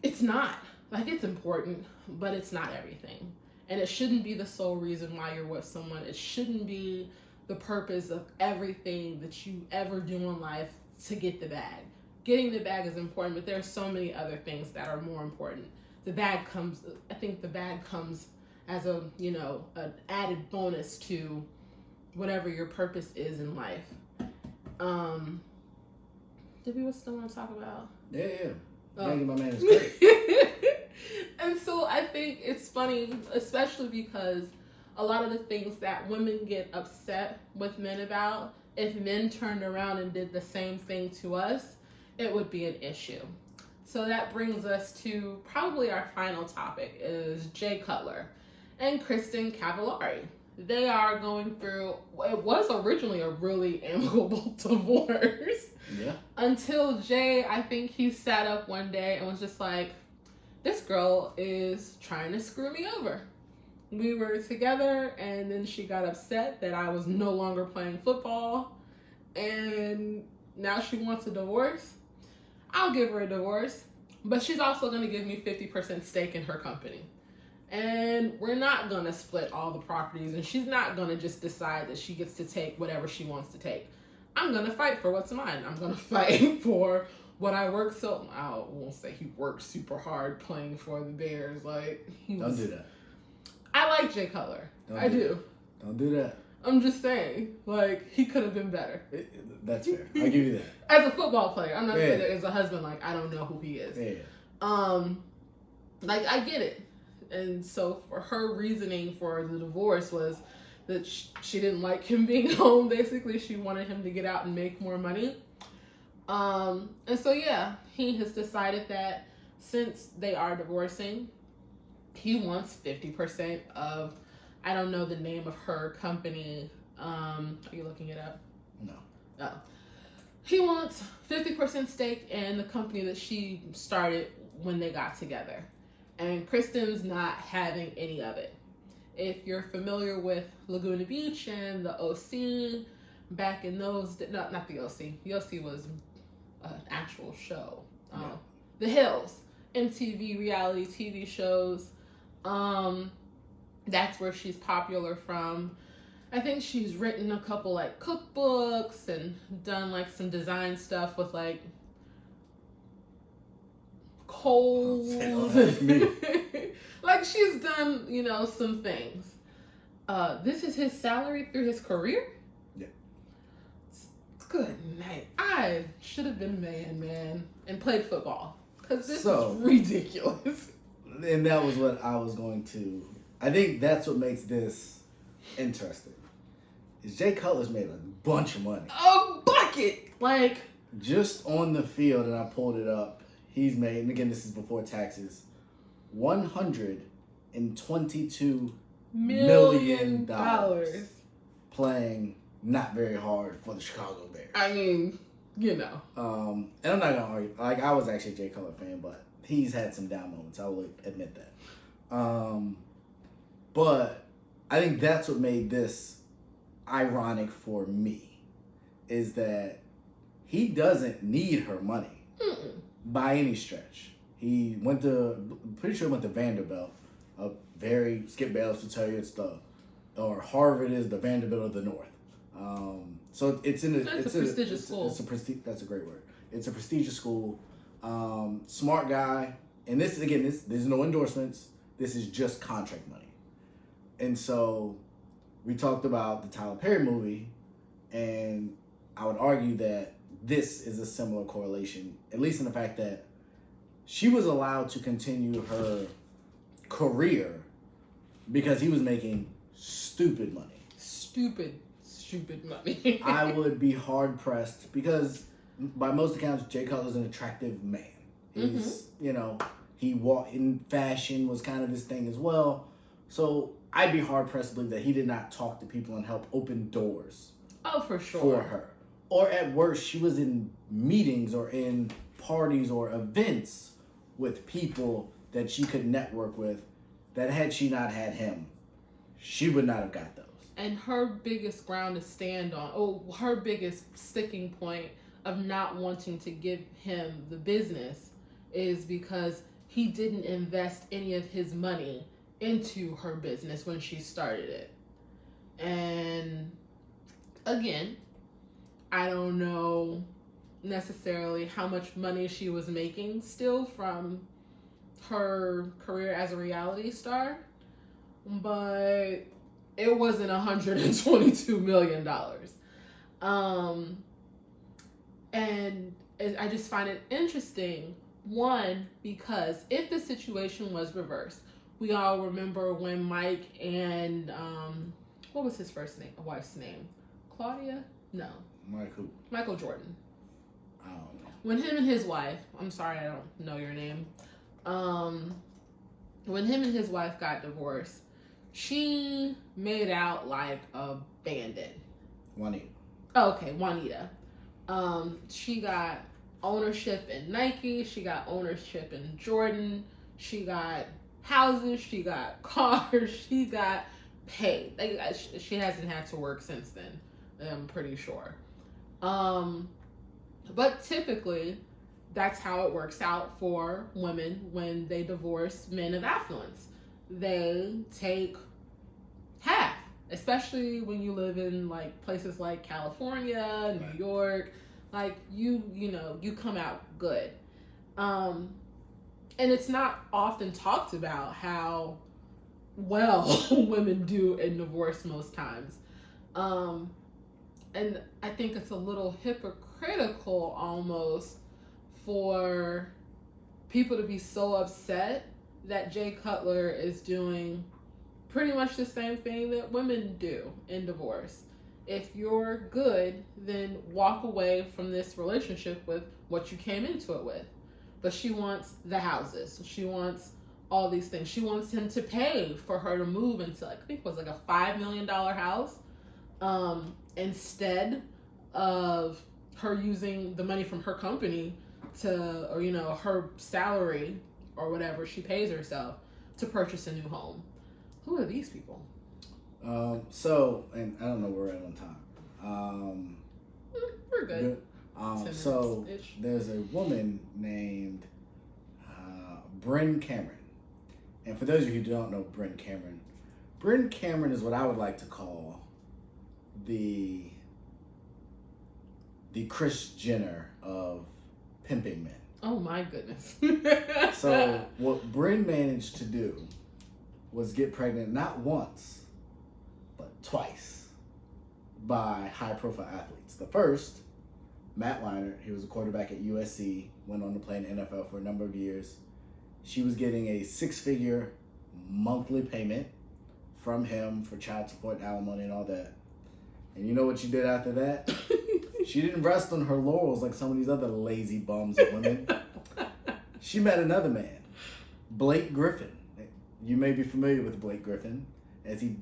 it's not. Like, it's important, but it's not everything. And it shouldn't be the sole reason why you're with someone. It shouldn't be the purpose of everything that you ever do in life to get the bag. Getting the bag is important, but there are so many other things that are more important. I think the bag comes as a, an added bonus to whatever your purpose is in life. Did we still want to talk about? Yeah. Maggie, my man, is great. And so I think it's funny, especially because a lot of the things that women get upset with men about, if men turned around and did the same thing to us, it would be an issue. So that brings us to probably our final topic, is Jay Cutler and Kristen Cavallari. They are going through, it was originally a really amicable divorce. Yeah. Until Jay, I think he sat up one day and was just like, this girl is trying to screw me over. We were together, and then she got upset that I was no longer playing football, and now she wants a divorce. I'll give her a divorce, but she's also going to give me 50% stake in her company. And we're not going to split all the properties, and she's not going to just decide that she gets to take whatever she wants to take. I'm going to fight for what's mine. I'm going to fight for what I worked so... I won't say he worked super hard playing for the Bears. Like, Don't do that. I like Jay Cutler. I do. Don't do that. I'm just saying, like, he could have been better. That's fair. I'll give you that. As a football player. I'm not saying that as a husband, like, I don't know who he is. Yeah. Like, I get it. And so for her reasoning for the divorce was that she didn't like him being home. Basically, she wanted him to get out and make more money. And so, yeah, he has decided that since they are divorcing, he wants 50% of, I don't know the name of her company. Are you looking it up? No. Oh. He wants 50% stake in the company that she started when they got together. And Kristen's not having any of it. If you're familiar with Laguna Beach and the OC, back in those, no, not the OC. The OC was an actual show. The Hills, MTV reality TV shows. That's where she's popular from. I think she's written a couple like cookbooks and done like some design stuff with like coals. Like she's done, you know, some things. This is his salary through his career? Yeah. Good night. I should have been man, and played football. Because this is ridiculous. And that was what I was going to... I think that's what makes this interesting. Is Jay Cutler's made a bunch of money. A bucket! Like... Just on the field, and I pulled it up, he's made, and again, this is before taxes, $122 million playing not very hard for the Chicago Bears. I mean, you know. And I'm not gonna argue. Like, I was actually a Jay Cutler fan, but he's had some down moments. I will admit that. But I think that's what made this ironic for me, is that he doesn't need her money by any stretch. He went to, pretty sure he went to Vanderbilt. Skip Bayless will tell you or Harvard is the Vanderbilt of the North. So it's a prestigious school. That's a great word. It's a prestigious school. Smart guy. And this there's no endorsements. This is just contract money. And so we talked about the Tyler Perry movie, and I would argue that this is a similar correlation, at least in the fact that she was allowed to continue her career because he was making stupid money. Stupid money. I would be hard pressed because by most accounts, Jay Cutler's an attractive man. He's, in fashion was kind of his thing as well. So I'd be hard pressed to believe that he did not talk to people and help open doors. Oh, for sure. For her. Or at worst, she was in meetings or in parties or events with people that she could network with, that had she not had him, she would not have got those. And her biggest ground to stand on, her biggest sticking point of not wanting to give him the business is because he didn't invest any of his money into her business when she started it. And again, I don't know necessarily how much money she was making still from her career as a reality star, but it wasn't $122 million. And I just find it interesting, one, because if the situation was reversed, we all remember when Mike and, what was his wife's name? Claudia? No. Mike who? Michael Jordan. I don't know. When him and his wife, I'm sorry, I don't know your name. When him and his wife got divorced, she made out like a bandit. Juanita. Okay, Juanita. She got ownership in Nike. She got ownership in Jordan. She got houses. She got cars. She got paid. She hasn't had to work since then, I'm pretty sure. But typically, that's how it works out for women when they divorce men of affluence. They take half, especially when you live in like places like California, New York. Like you come out good. And it's not often talked about how well women do in divorce most times. And I think it's a little hypocritical almost for people to be so upset that Jay Cutler is doing pretty much the same thing that women do in divorce. If you're good, then walk away from this relationship with what you came into it with. But she wants the houses. She wants all these things. She wants him to pay for her to move into, I think it was like a $5 million house, instead of her using the money from her company her salary or whatever she pays herself to purchase a new home. Who are these people? And I don't know where we're at on time. We're good. So there's a woman named Bryn Cameron. And for those of you who don't know Bryn Cameron is what I would like to call the Kris Jenner of pimping men. Oh my goodness. So what Bryn managed to do was get pregnant not once, but twice by high-profile athletes. The first, Matt Leinart, he was a quarterback at USC, went on to play in the NFL for a number of years. She was getting a 6-figure monthly payment from him for child support, alimony, and all that. And you know what she did after that? She didn't rest on her laurels like some of these other lazy bums of women. She met another man, Blake Griffin. You may be familiar with Blake Griffin, as he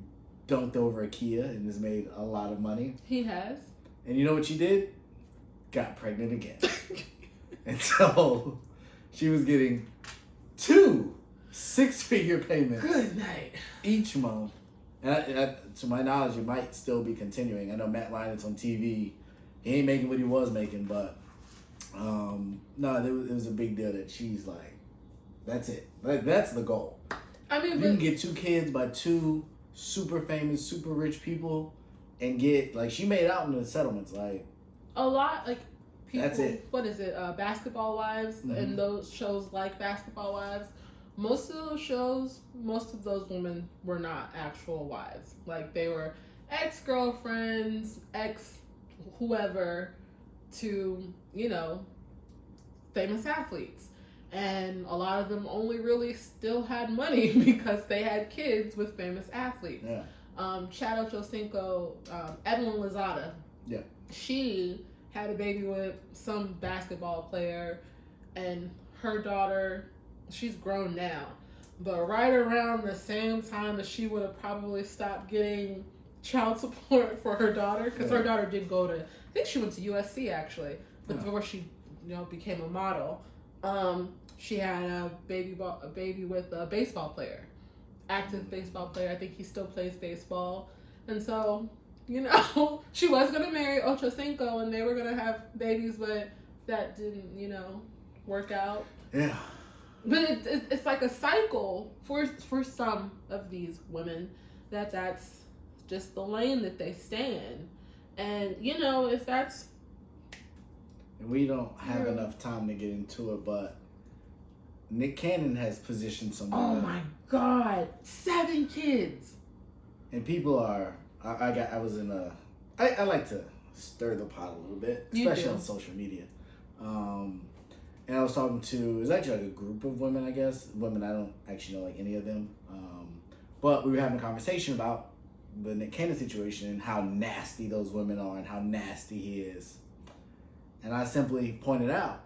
dunked over a Kia and has made a lot of money. He has. And you know what she did? Got pregnant again. And so she was getting 2 6-figure payments. Good night. Each month. And to my knowledge, it might still be continuing. I know Matt Leinart's on TV. He ain't making what he was making, but no, it was a big deal that she's like, that's it. Like, that's the goal. I mean, You can get 2 kids by 2 super famous, super rich people and get, like, she made out in the settlements, like. a lot, like, people, That's it. What is it, Basketball Wives, Mm-hmm. and those shows like Basketball Wives, most of those shows, most of those women were not actual wives. Like, they were ex-girlfriends, ex-whoever to, you know, famous athletes. And a lot of them only really still had money because they had kids with famous athletes. Yeah. Chad Ochocinco, Evelyn Lozada. Yeah. She had a baby with some basketball player, and her daughter, she's grown now. But right around the same time that she would have probably stopped getting child support for her daughter, because her daughter did go to, I think she went to USC actually, before she, you know, became a model. She had a baby with a baseball player, active baseball player. I think he still plays baseball, and so, you know, she was gonna marry Ochocinco, and they were gonna have babies, but that didn't, you know, work out. Yeah. But it's like a cycle for some of these women that's just the lane that they stay in, and you know, if that's. And we don't have enough time to get into it, but Nick Cannon has positioned some Oh women. my God, 7 kids. And people are, I was in I like to stir the pot a little bit, especially on social media. And I was talking to, it was actually like a group of women, I guess. Women, I don't actually know like any of them. But we were having a conversation about the Nick Cannon situation and how nasty those women are and how nasty he is. And I simply pointed out,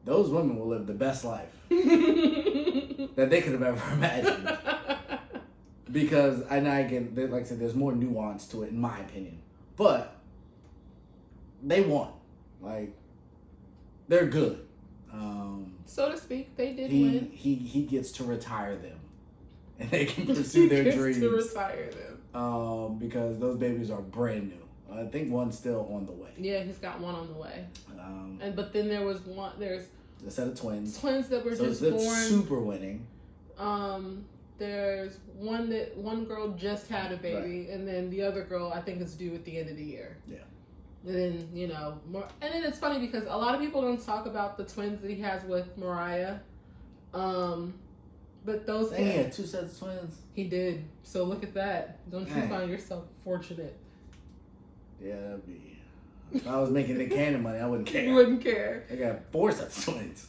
those women will live the best life that they could have ever imagined. Because, and again, like I said, there's more nuance to it, in my opinion. But they won. Like, they're good. So to speak, they did win. He gets to retire them. And they can pursue their dreams. To retire them. Because those babies are brand new. I think one's still on the way. Yeah, he's got one on the way. But then there's a set of twins. Twins that were just that's born. super winning. There's one girl just had a baby, right. And then the other girl I think is due at the end of the year. Yeah. And then, you know, and then it's funny because a lot of people don't talk about the twins that he has with Mariah. But those. He had 2 sets of twins. He did. So look at that. Don't you find yourself fortunate? Yeah, that'd be. If I was making Nick Cannon money, I wouldn't care. You wouldn't care. I got 4 sets of twins.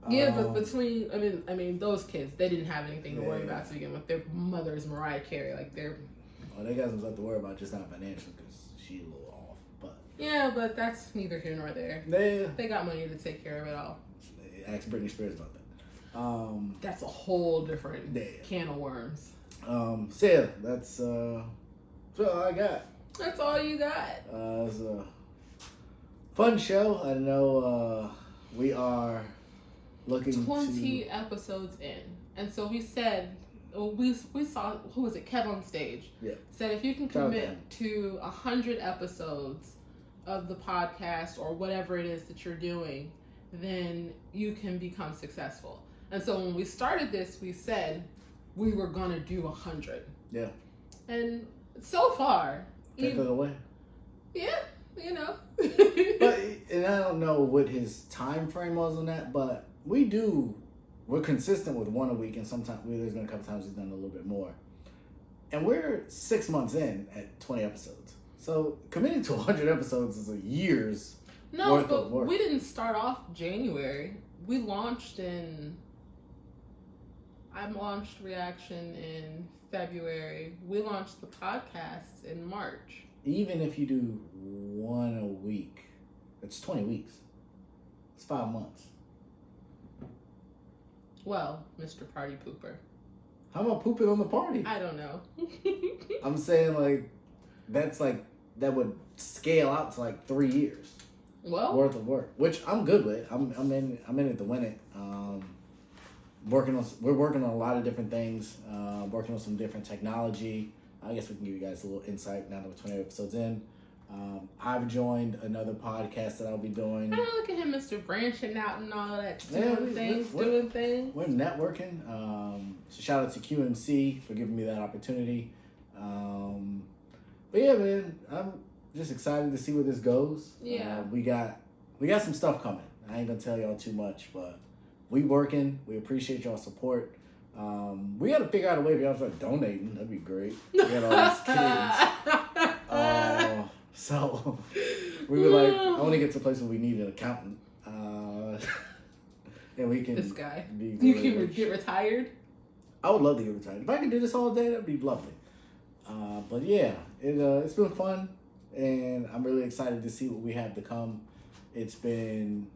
Yeah, but between, I mean, those kids, they didn't have anything to worry about to begin with. Their mother is Mariah Carey, like they're. Well, they got some stuff to worry about, just not financial, because she's a little off. But yeah, but that's neither here nor there. They got money to take care of it all. Ask Britney Spears about that. That's a whole different can of worms. So yeah, that's all I got. That's all you got. It's a fun show. I know we are looking 20 episodes in, and so we said we saw, who was it, Kev on stage. Yeah. Said if you can commit to 100 episodes of the podcast or whatever it is that you're doing, then you can become successful. And so when we started this, we said we were gonna do 100. Yeah. And so far, Take it away. Yeah, you know. But and I don't know what his time frame was on that, but we're consistent with one a week, and sometimes there's been a couple times he's done a little bit more. And we're 6 months in at 20 episodes. So committing to 100 episodes is a year's worth of work. We didn't start off January. We launched I launched Reaction in February. We launched the podcast in March. Even if you do one a week, it's 20 weeks. It's 5 months. Well, Mr. Party Pooper. How about pooping on the party? I don't know. I'm saying that would scale out to 3 years worth of work, which I'm good with. I'm in it to win it. We're working on a lot of different things. Working on some different technology. I guess we can give you guys a little insight now that we're 20 episodes in. I've joined another podcast that I'll be doing. I don't look at him, Mr. Branching out and all that, doing things. We're networking. So shout out to QMC for giving me that opportunity. But yeah, man, I'm just excited to see where this goes. Yeah. We got some stuff coming. I ain't gonna tell y'all too much, but we working. We appreciate y'all's support. We got to figure out a way for y'all to start donating. That'd be great. We got all these kids. So we were like, I want to get to a place where we need an accountant. And we can. This guy. You can get retired? I would love to get retired. If I could do this all day, that'd be lovely. But yeah, it's been fun, and I'm really excited to see what we have to come. It's been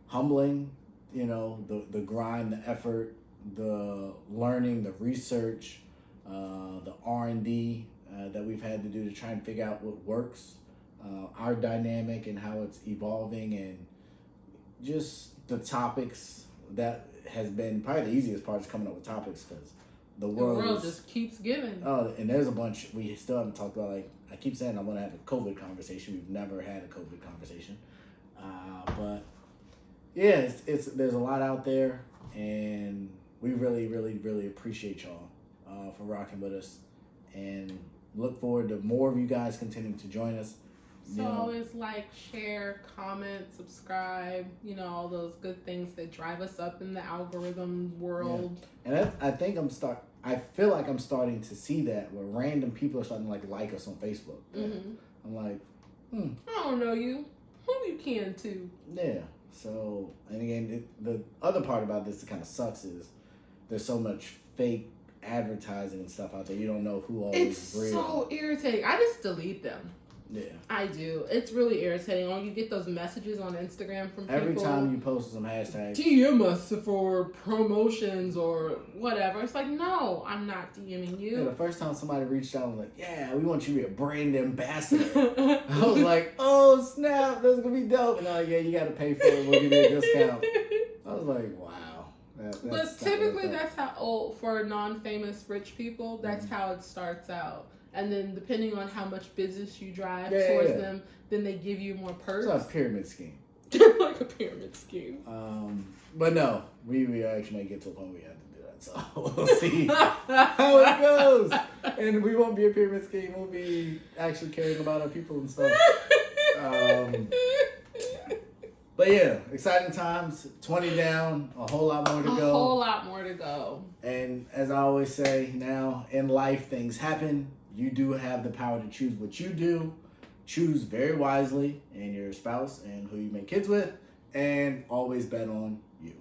humbling, the grind, the effort, the learning, the research, the R&D that we've had to do to try and figure out what works, our dynamic and how it's evolving, and just the topics. That has been probably the easiest part is coming up with topics, because the world just keeps giving. Oh, and there's a bunch we still haven't talked about. I keep saying I want to have a COVID conversation. We've never had a COVID conversation. But yeah, there's a lot out there, and we really, really, really appreciate y'all for rocking with us, and look forward to more of you guys continuing to join us. So always share, comment, subscribe, all those good things that drive us up in the algorithm world. Yeah. And I feel like I'm starting to see that where random people are starting to like us on Facebook. Mm-hmm. I'm like, I don't know you. Who you can too? Yeah. So, and again, the other part about this that kind of sucks is there's so much fake advertising and stuff out there. You don't know who always It's real. so irritating. I just delete them. Yeah. I do. It's really irritating. You get those messages on Instagram from people. Every time you post some hashtags. DM us for promotions or whatever. It's like, no, I'm not DMing you. Yeah, the first time somebody reached out and was like, yeah, we want you to be a brand ambassador. I was like, oh, snap, that's going to be dope. And they're like, yeah, you got to pay for it. We'll give you a discount. I was like, wow. But typically that's how, for non-famous rich people, that's how it starts out. And then depending on how much business you drive towards them, then they give you more perks. It's a pyramid scheme. Like a pyramid scheme. But no, we actually may get to a point where we have to do that. So we'll see how it goes. And we won't be a pyramid scheme. We'll be actually caring about our people and stuff. But yeah, exciting times. 20 down, a whole lot more to go. A whole lot more to go. And as I always say, now in life things happen. You do have the power to choose what you do. Choose very wisely, and your spouse and who you make kids with, and always bet on you.